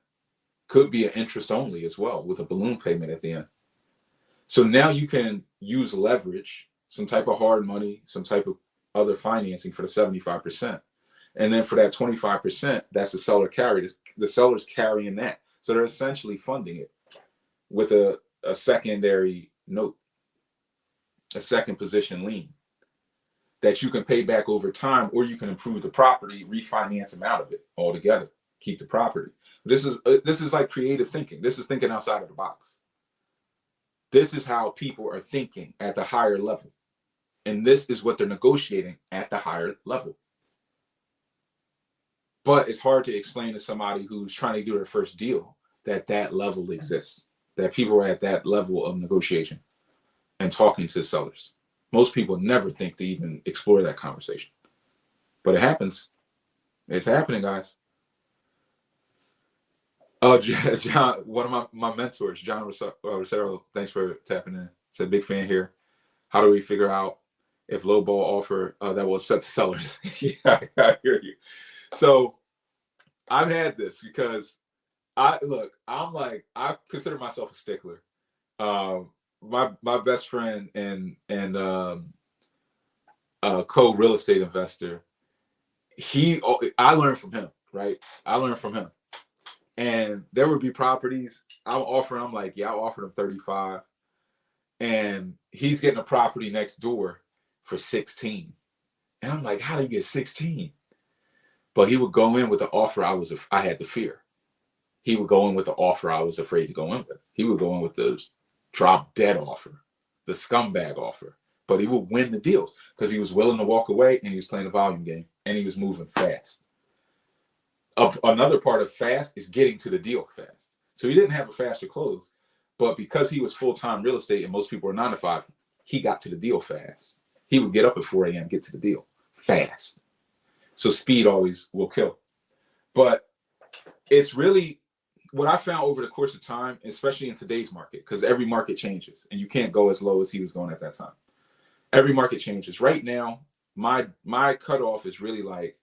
Could be an interest only as well, with a balloon payment at the end. So now you can use leverage, some type of hard money, some type of other financing for the 75%. And then for that 25%, that's the seller carry. The seller's carrying that. So they're essentially funding it with a secondary note, a second position lien that you can pay back over time, or you can improve the property, refinance them out of it altogether, keep the property. This is like creative thinking. This is thinking outside of the box. This is how people are thinking at the higher level. And this is what they're negotiating at the higher level. But it's hard to explain to somebody who's trying to do their first deal that level exists, that people are at that level of negotiation and talking to sellers. Most people never think to even explore that conversation. But it happens. It's happening, guys. Oh, John, one of my mentors, John Rosero, thanks for tapping in. Said, big fan here. How do we figure out if low ball offer that will upset the sellers? Yeah, I hear you. So I've had this because I consider myself a stickler. My best friend and co-real estate investor, I learned from him, right? I learned from him. And there would be properties I'm offering. I'm like, yeah, I offered him 35. And he's getting a property next door for 16. And I'm like, how do you get 16? But he would go in with the offer I had to fear. He would go in with the offer I was afraid to go in with. He would go in with the drop dead offer, the scumbag offer. But he would win the deals because he was willing to walk away, and he was playing a volume game, and he was moving fast. Another part of fast is getting to the deal fast. So he didn't have a faster close, but because he was full-time real estate and most people were 9 to 5, he got to the deal fast. He would get up at 4 a.m., get to the deal fast. So speed always will kill. But it's really what I found over the course of time, especially in today's market, because every market changes and you can't go as low as he was going at that time. Every market changes. Right now, my cutoff is really like,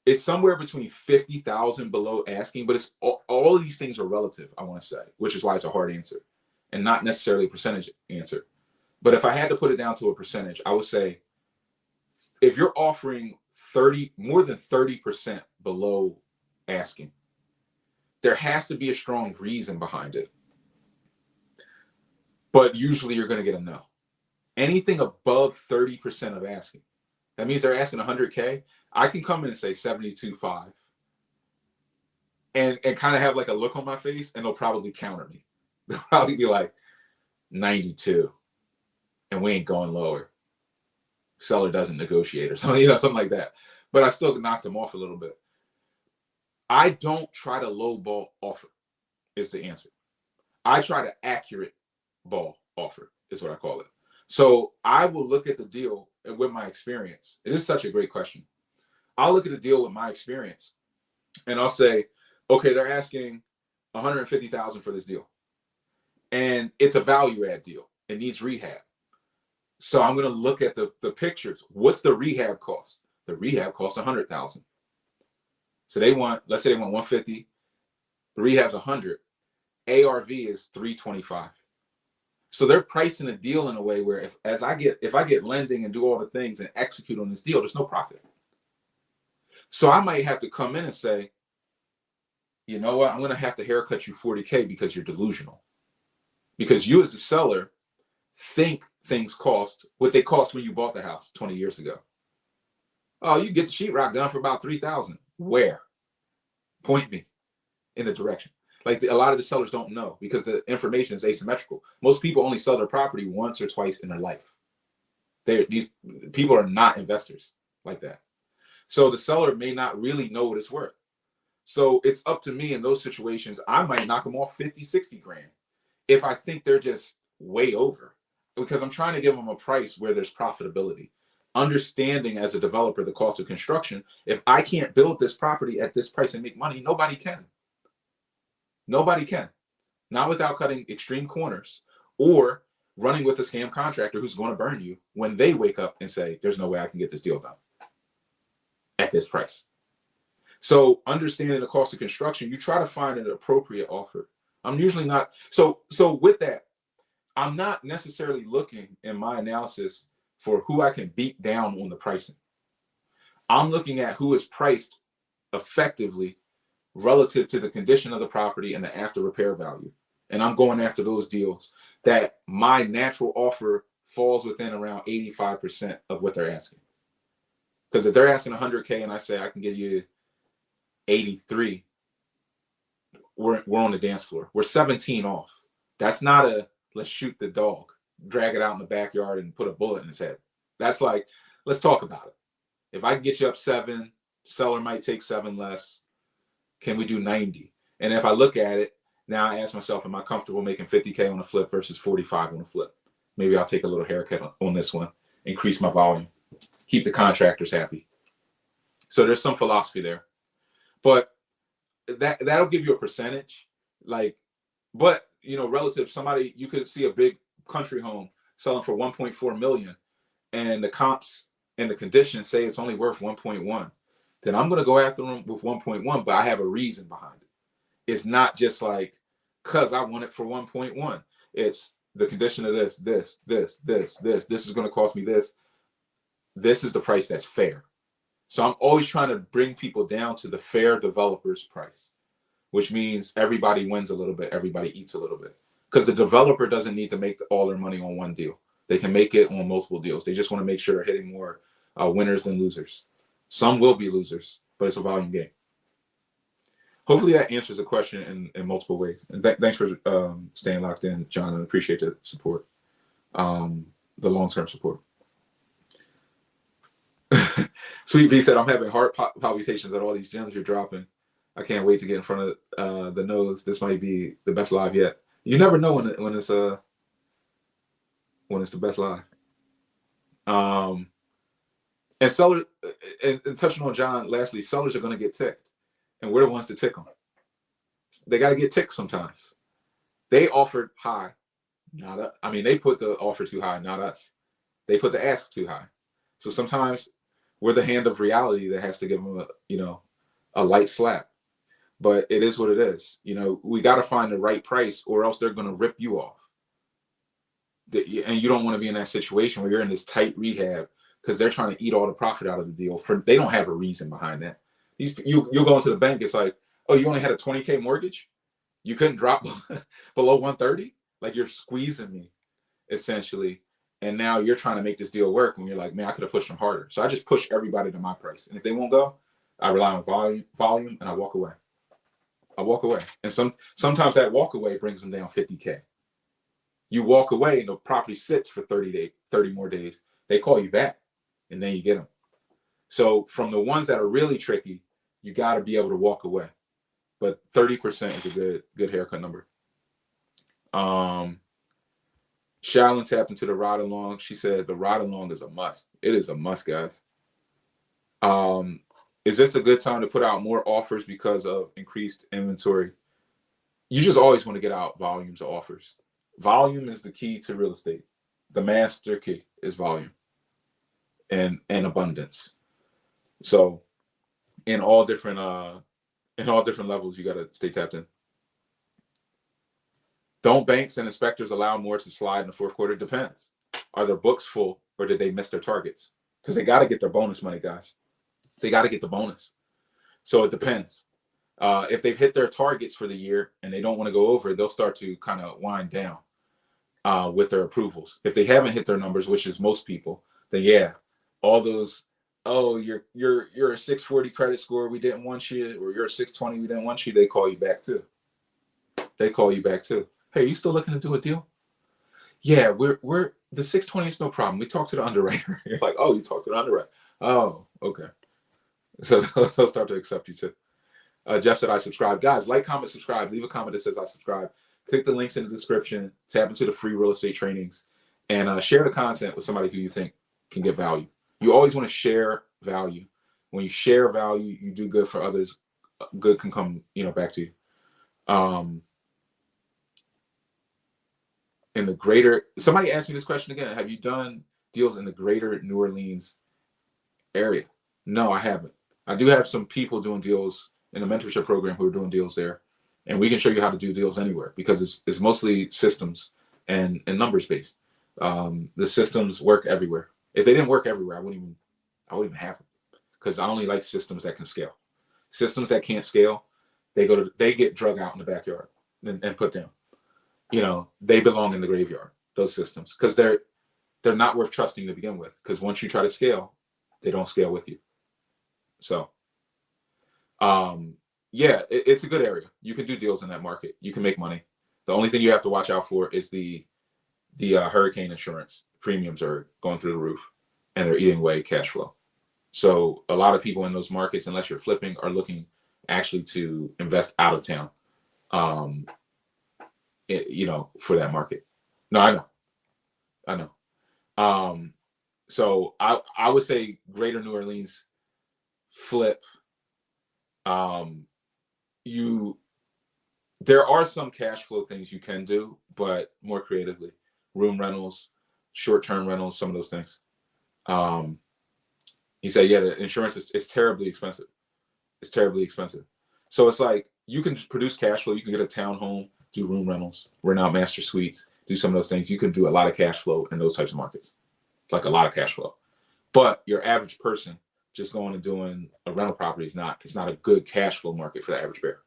it's somewhere between 50,000 below asking, but it's all of these things are relative, I want to say, which is why it's a hard answer and not necessarily a percentage answer. But if I had to put it down to a percentage, I would say if you're offering more than 30% below asking, there has to be a strong reason behind it. But usually you're going to get a no. Anything above 30% of asking, that means they're asking 100K. I can come in and say 72.5 and kind of have like a look on my face, and they'll probably counter me. They'll probably be like 92 and we ain't going lower. Seller doesn't negotiate or something, something like that. But I still knocked them off a little bit. I don't try to lowball offer is the answer. I try to accurate ball offer. is what I call it. So I will look at the deal with my experience. It is such a great question. I'll look at the deal with my experience and I'll say, okay, they're asking 150,000 for this deal. And it's a value add deal. It needs rehab. So I'm going to look at the pictures. What's the rehab cost? The rehab costs 100,000. So let's say they want 150. The rehab's 100. ARV is 325. So they're pricing a deal in a way where if I get lending and do all the things and execute on this deal, there's no profit. So I might have to come in and say, you know what, I'm going to have to haircut you 40K because you're delusional. Because you as the seller think things cost what they cost when you bought the house 20 years ago. Oh, you get the sheetrock done for about 3,000. Where? Point me in the direction. Like a lot of the sellers don't know because the information is asymmetrical. Most people only sell their property once or twice in their life. These people are not investors like that. So the seller may not really know what it's worth. So it's up to me in those situations. I might knock them off 50, 60 grand if I think they're just way over, because I'm trying to give them a price where there's profitability. Understanding as a developer the cost of construction. If I can't build this property at this price and make money, nobody can. Nobody can. Not without cutting extreme corners or running with a scam contractor who's going to burn you when they wake up and say, there's no way I can get this deal done at this price. So understanding the cost of construction, you try to find an appropriate offer. I'm usually not. So with that, I'm not necessarily looking in my analysis for who I can beat down on the pricing. I'm looking at who is priced effectively relative to the condition of the property and the after repair value. And I'm going after those deals that my natural offer falls within around 85% of what they're asking. Because if they're asking 100K and I say I can give you 83, we're on the dance floor. We're 17 off. That's not a let's shoot the dog, drag it out in the backyard and put a bullet in his head. That's like, let's talk about it. If I can get you up 7, seller might take 7 less. Can we do 90? And if I look at it, now I ask myself, am I comfortable making 50K on a flip versus 45 on a flip? Maybe I'll take a little haircut on this one, increase my volume, keep the contractors happy. So there's some philosophy there. But that'll give you a percentage. But relative, somebody, you could see a big country home selling for 1.4 million and the comps and the conditions say it's only worth 1.1. Then I'm going to go after them with 1.1, but I have a reason behind it. It's not just like, cause I want it for 1.1. It's the condition of this is going to cost me this. This is the price that's fair. So I'm always trying to bring people down to the fair developer's price, which means everybody wins a little bit, everybody eats a little bit. Because the developer doesn't need to make all their money on one deal. They can make it on multiple deals. They just want to make sure they're hitting more winners than losers. Some will be losers, but it's a volume game. Hopefully that answers the question in multiple ways. And thanks for staying locked in, John. I appreciate the support, the long-term support. Sweet V said, I'm having heart palpitations at all these gems you're dropping. I can't wait to get in front of the nose. This might be the best live yet. You never know when it's the best live. And seller, and touching on John, lastly, sellers are going to get ticked, and we're the ones to tick them. They got to get ticked sometimes. They offered high, not us. I mean, they put the offer too high, not us. They put the ask too high. So sometimes we're the hand of reality that has to give them a light slap. But it is what it is. We got to find the right price, or else they're going to rip you off. And you don't want to be in that situation where you're in this tight rehab because they're trying to eat all the profit out of the deal. They don't have a reason behind that. You'll go into the bank. It's like, oh, you only had a 20K mortgage. You couldn't drop below 130. Like, you're squeezing me, essentially. And now you're trying to make this deal work when you're like, man, I could have pushed them harder. So I just push everybody to my price. And if they won't go, I rely on volume, and I walk away. And sometimes that walk away brings them down 50K. You walk away and the property sits for 30 more days. They call you back, and then you get them. So from the ones that are really tricky, you got to be able to walk away. But 30% is a good haircut number. Shallon tapped into the ride along. She said the ride along is a must. It is a must, guys. Is this a good time to put out more offers because of increased inventory? You just always want to get out volumes of offers. Volume is the key to real estate. The master key is volume and abundance. So in all different levels, you got to stay tapped in. Don't banks and inspectors allow more to slide in the fourth quarter? Depends. Are their books full or did they miss their targets? Because they got to get their bonus money, guys. They got to get the bonus. So it depends. If they've hit their targets for the year and they don't want to go over, they'll start to kind of wind down with their approvals. If they haven't hit their numbers, which is most people, then yeah, all those, oh, you're a 640 credit score, we didn't want you, or you're a 620, we didn't want you, they call you back too. They call you back too. Hey, are you still looking to do a deal? Yeah, we're the 620 is no problem. We talked to the underwriter. You're like, oh, you talked to the underwriter. Oh, okay. So they'll start to accept you too. Jeff said, I subscribe. Guys, like, comment, subscribe. Leave a comment that says I subscribe. Click the links in the description. Tap into the free real estate trainings. And share the content with somebody who you think can get value. You always want to share value. When you share value, you do good for others. Good can come, back to you. In the greater, somebody asked me this question again. Have you done deals in the greater New Orleans area? No, I haven't. I do have some people doing deals in the mentorship program who are doing deals there, and we can show you how to do deals anywhere because it's mostly systems and numbers based. The systems work everywhere. If they didn't work everywhere, I wouldn't even have them because I only like systems that can scale. Systems that can't scale, they get drug out in the backyard and put down. They belong in the graveyard, those systems, because they're not worth trusting to begin with. Because once you try to scale, they don't scale with you. So, yeah, it's a good area. You can do deals in that market. You can make money. The only thing you have to watch out for is the hurricane insurance. Premiums are going through the roof, and they're eating away cash flow. So a lot of people in those markets, unless you're flipping, are looking actually to invest out of town. For that market. No, I know. So I would say greater New Orleans flip. There are some cash flow things you can do, but more creatively. Room rentals, short-term rentals, some of those things. He said, yeah, the insurance is terribly expensive. It's terribly expensive. So it's like you can produce cash flow. You can get a townhome, do room rentals, rent out master suites, do some of those things. You can do a lot of cash flow in those types of markets, like a lot of cash flow. But your average person just going and doing a rental property it's not a good cash flow market for the average bear.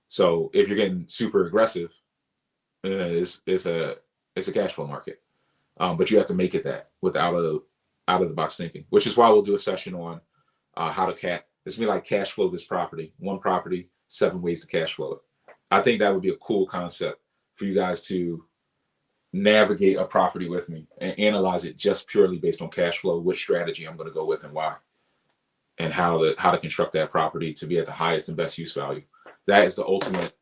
So if you're getting super aggressive, it's a cash flow market. But you have to make it that without out of the box thinking, which is why we'll do a session on how to it's be like cash flow this property, one property, 7 ways to cash flow it. I think that would be a cool concept for you guys to navigate a property with me and analyze it just purely based on cash flow, which strategy I'm going to go with and why, and how to construct that property to be at the highest and best use value. That is the ultimate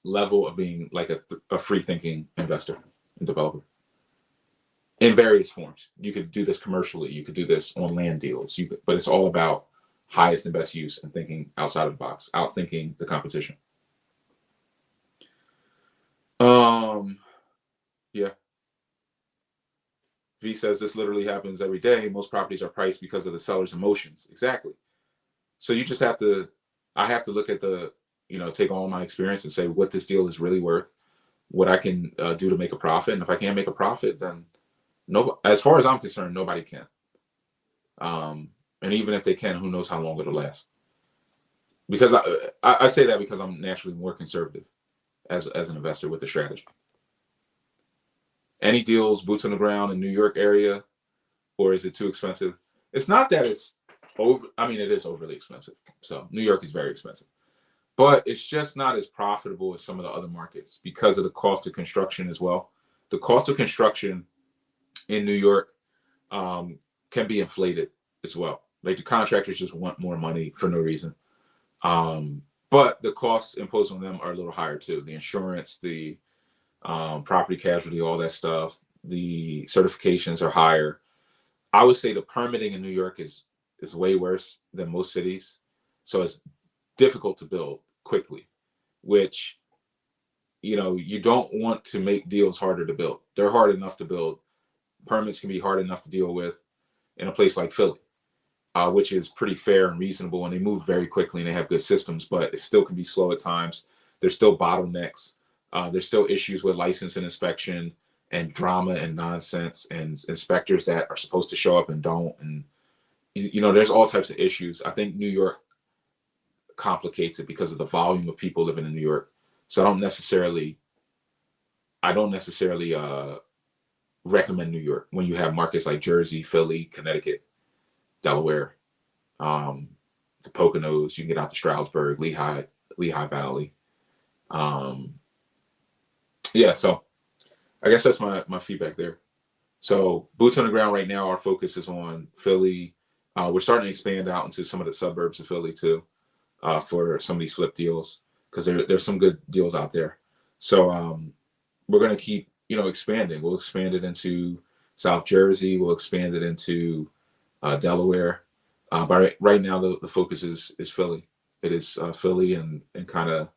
level of being like a free thinking investor and developer in various forms. You could do this commercially. You could do this on land deals. But it's all about highest and best use and thinking outside of the box, outthinking the competition. Yeah. V says this literally happens every day. Most properties are priced because of the seller's emotions. Exactly. So you just I have to look at take all my experience and say what this deal is really worth, what I can do to make a profit. And if I can't make a profit, then as far as I'm concerned, nobody can. And even if they can, who knows how long it'll last? Because I say that because I'm naturally more conservative as an investor with a strategy. Any deals, boots on the ground in New York area, or is it too expensive? It's not that it's it is overly expensive. So New York is very expensive, but it's just not as profitable as some of the other markets because of the cost of construction as well. The cost of construction in New York can be inflated as well. Like the contractors just want more money for no reason. But the costs imposed on them are a little higher too. The insurance, the property casualty, all that stuff. The certifications are higher. I would say the permitting in New York is way worse than most cities. So it's difficult to build quickly, which, you don't want to make deals harder to build. They're hard enough to build. Permits can be hard enough to deal with in a place like Philly, which is pretty fair and reasonable, and they move very quickly and they have good systems, but it still can be slow at times. There's still bottlenecks. There's still issues with license and inspection and drama and nonsense and inspectors that are supposed to show up and don't. And, there's all types of issues. I think New York complicates it because of the volume of people living in New York. So I don't necessarily recommend New York when you have markets like Jersey, Philly, Connecticut, Delaware, the Poconos. You can get out to Stroudsburg, Lehigh Valley. Yeah, so I guess that's my feedback there. So boots on the ground right now, our focus is on Philly. We're starting to expand out into some of the suburbs of Philly too, for some of these flip deals, because there's some good deals out there. So we're going to keep, expanding. We'll expand it into South Jersey. We'll expand it into Delaware. But right now, the focus is Philly. It is Philly and kind of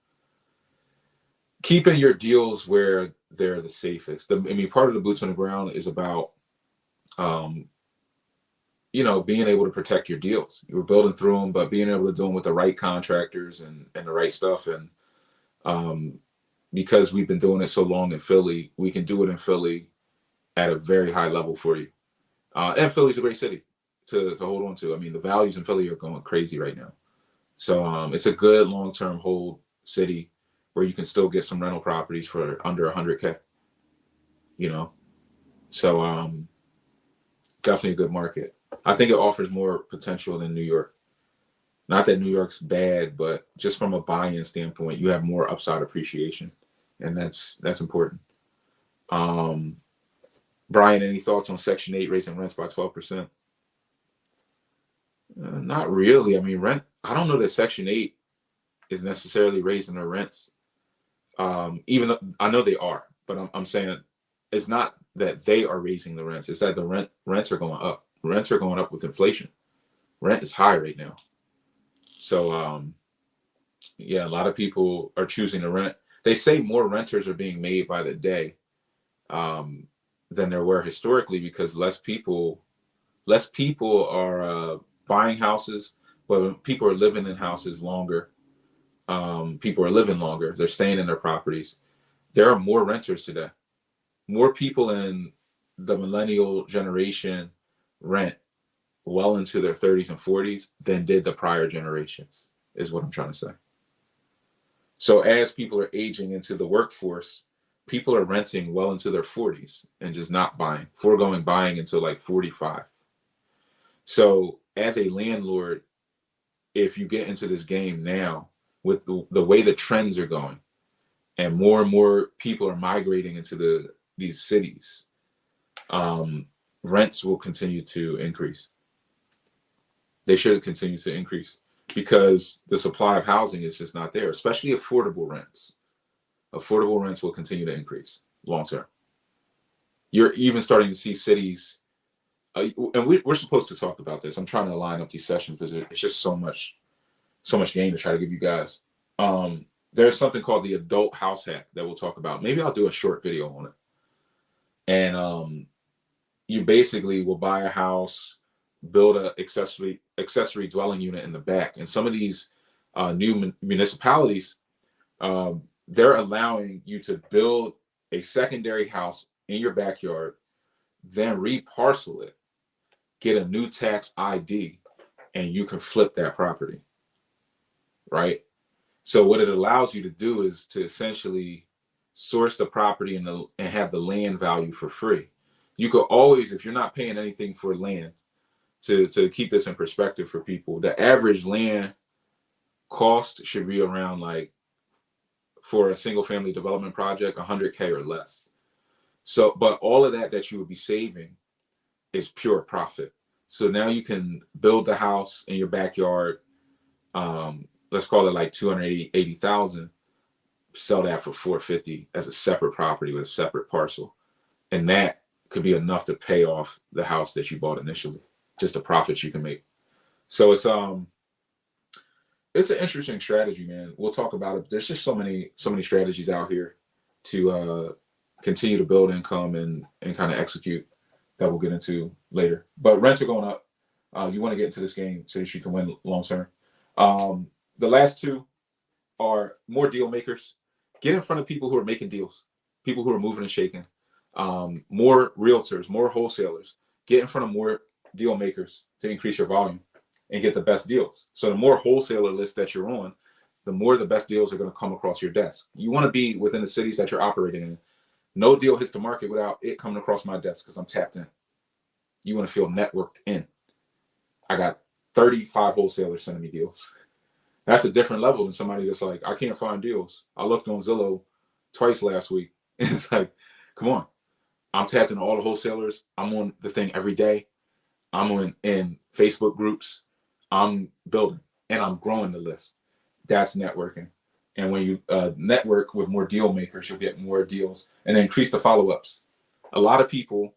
keeping your deals where they're the safest. Part of the boots on the ground is about, being able to protect your deals. You're building through them, but being able to do them with the right contractors and the right stuff. And because we've been doing it so long in Philly, we can do it in Philly at a very high level for you. And Philly's a great city to hold on to. The values in Philly are going crazy right now. So it's a good long-term hold city where you can still get some rental properties for under 100K, So definitely a good market. I think it offers more potential than New York. Not that New York's bad, but just from a buy-in standpoint, you have more upside appreciation, and that's important. Brian, any thoughts on Section 8 raising rents by 12%? Not really. Rent, I don't know that Section 8 is necessarily raising their rents. Even though I know they are, but I'm saying it's not that they are raising the rents. It's that the rents are going up. Rents are going up with inflation. Rent is high right now. So, yeah, a lot of people are choosing to rent. They say more renters are being made by the day than there were historically, because less people are buying houses, but people are living in houses longer. People are living longer. They're staying in their properties. There are more renters today. More people in the millennial generation rent well into their 30s and 40s than did the prior generations, is what I'm trying to say. So as people are aging into the workforce, people are renting well into their 40s and just not buying, foregoing buying until like 45. So as a landlord, if you get into this game now with the way the trends are going, and more people are migrating into these cities, rents will continue to increase. They should continue to increase because the supply of housing is just not there, especially affordable rents. Affordable rents will continue to increase long term. You're even starting to see cities, and we're supposed to talk about this. I'm trying to line up these sessions because it's just so much game to try to give you guys. There's something called the adult house hack that we'll talk about. Maybe I'll do a short video on it. And you basically will buy a house, build a accessory dwelling unit in the back. And some of these new municipalities, they're allowing you to build a secondary house in your backyard, then reparcel it, get a new tax ID, and you can flip that property, right? So what it allows you to do is to essentially source the property and have the land value for free. You could always, if you're not paying anything for land, to keep this in perspective for people, the average land cost should be around, like, for a single family development project, 100K or less. So, but all of that you would be saving is pure profit. So now you can build the house in your backyard. Let's call it like 280,000. sell that for 450 as a separate property with a separate parcel. And that could be enough to pay off the house that you bought initially, just the profits you can make. So it's an interesting strategy, man. We'll talk about it. There's just so many strategies out here to continue to build income and kind of execute that we'll get into later. But rents are going up. You want to get into this game so that you can win long term. The last two are more deal makers. Get in front of people who are making deals, people who are moving and shaking. More realtors, more wholesalers. Get in front of more deal makers to increase your volume and get the best deals. So the more wholesaler lists that you're on, the more the best deals are going to come across your desk. You want to be within the cities that you're operating in. No deal hits the market without it coming across my desk because I'm tapped in. You want to feel networked in. I got 35 wholesalers sending me deals. That's a different level than somebody that's like, I can't find deals. I looked on Zillow twice last week. It's like, come on. I'm tapped into all the wholesalers. I'm on the thing every day. I'm in Facebook groups. I'm building and I'm growing the list. That's networking. And when you network with more deal makers, you'll get more deals and increase the follow-ups. A lot of people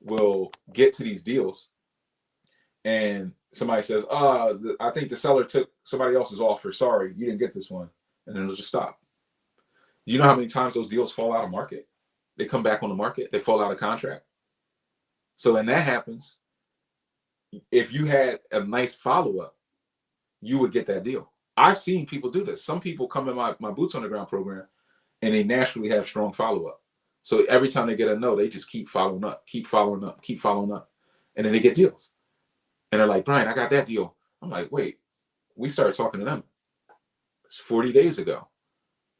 will get to these deals and somebody says, I think the seller took somebody else's offer. Sorry, you didn't get this one. And then it'll just stop. You know how many times those deals fall out of market? They come back on the market. They fall out of contract. So when that happens, if you had a nice follow-up, you would get that deal. I've seen people do this. Some people come in my Boots on the Ground program and they naturally have strong follow-up. So every time they get a no, they just keep following up, keep following up, keep following up. And then they get deals. And they're like, Brian, I got that deal. I'm like, wait, we started talking to them. It's 40 days ago.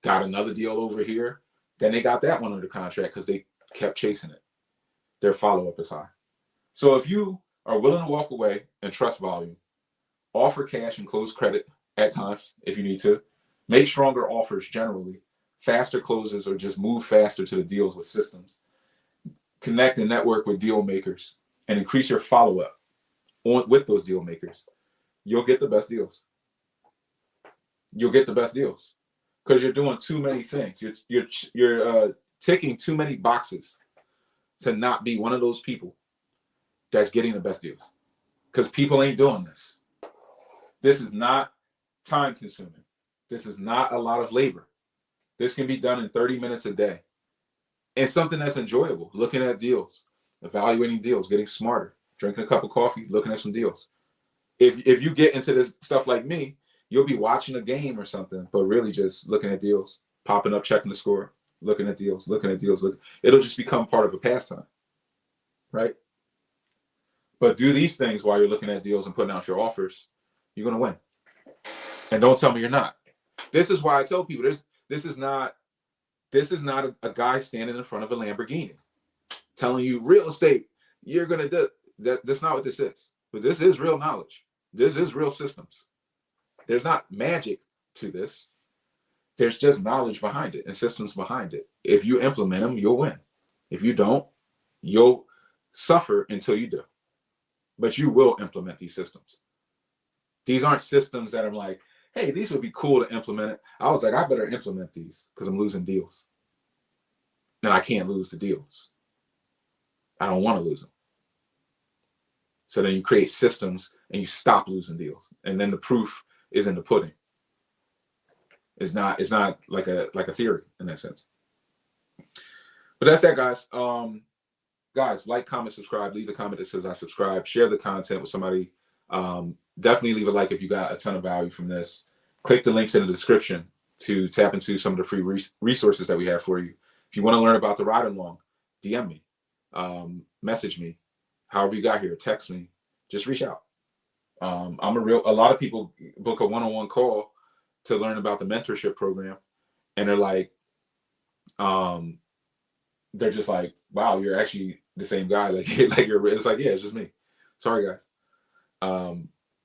Got another deal over here. Then they got that one under contract because they kept chasing it. Their follow-up is high. So if you are willing to walk away and trust volume, offer cash and close credit at times if you need to, make stronger offers generally, faster closes or just move faster to the deals with systems, connect and network with deal makers, and increase your follow-up with those deal makers, you'll get the best deals. You'll get the best deals because you're doing too many things. You're ticking too many boxes to not be one of those people that's getting the best deals because people ain't doing this. This is not time consuming. This is not a lot of labor. This can be done in 30 minutes a day. And something that's enjoyable, looking at deals, evaluating deals, getting smarter, drinking a cup of coffee, looking at some deals. If you get into this stuff like me, you'll be watching a game or something, but really just looking at deals, popping up, checking the score, looking at deals. It'll just become part of a pastime, right? But do these things while you're looking at deals and putting out your offers, you're going to win. And don't tell me you're not. This is why I tell people this is not a guy standing in front of a Lamborghini telling you real estate, you're going to do that. That's not what this is. But this is real knowledge. This is real systems. There's not magic to this. There's just knowledge behind it and systems behind it. If you implement them, you'll win. If you don't, you'll suffer until you do. But you will implement these systems. These aren't systems that I'm like, hey, these would be cool to implement it. I was like, I better implement these because I'm losing deals. And I can't lose the deals. I don't want to lose them. So then you create systems and you stop losing deals. And then the proof is in the pudding. It's not like a theory in that sense. But that's that, guys. Guys, like, comment, subscribe. Leave the comment that says I subscribe. Share the content with somebody. Definitely leave a like if you got a ton of value from this. Click the links in the description to tap into some of the free resources that we have for you. If you want to learn about the ride along, DM me, message me, however you got here, text me, just reach out. A lot of people book a one-on-one call to learn about the mentorship program, and they're like, they're just like, wow, you're actually the same guy. It's like, yeah, it's just me. Sorry, guys.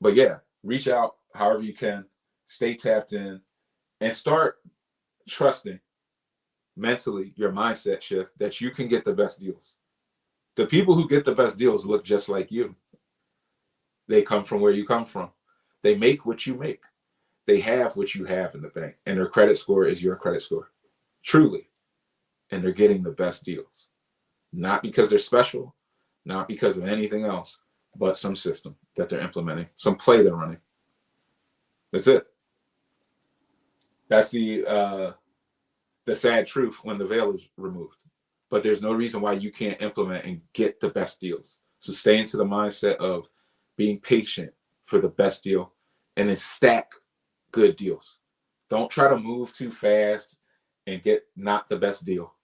But yeah, reach out however you can, stay tapped in, and start trusting mentally your mindset shift that you can get the best deals. The people who get the best deals look just like you. They come from where you come from. They make what you make. they have what you have in the bank, and their credit score is your credit score, truly. And they're getting the best deals, not because they're special, not because of anything else, but some system that they're implementing, some play they're running. That's it. That's the sad truth when the veil is removed. But there's no reason why you can't implement and get the best deals. So stay into the mindset of being patient for the best deal, and then stack good deals. Don't try to move too fast and get not the best deal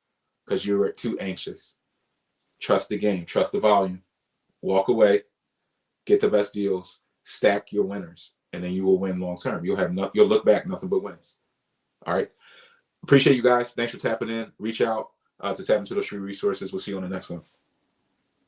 because you're too anxious. Trust the game, trust the volume, walk away, get the best deals, stack your winners, and then you will win long term. You'll look back, nothing but wins. All right. Appreciate you guys. Thanks for tapping in. Reach out to tap into those free resources. We'll see you on the next one.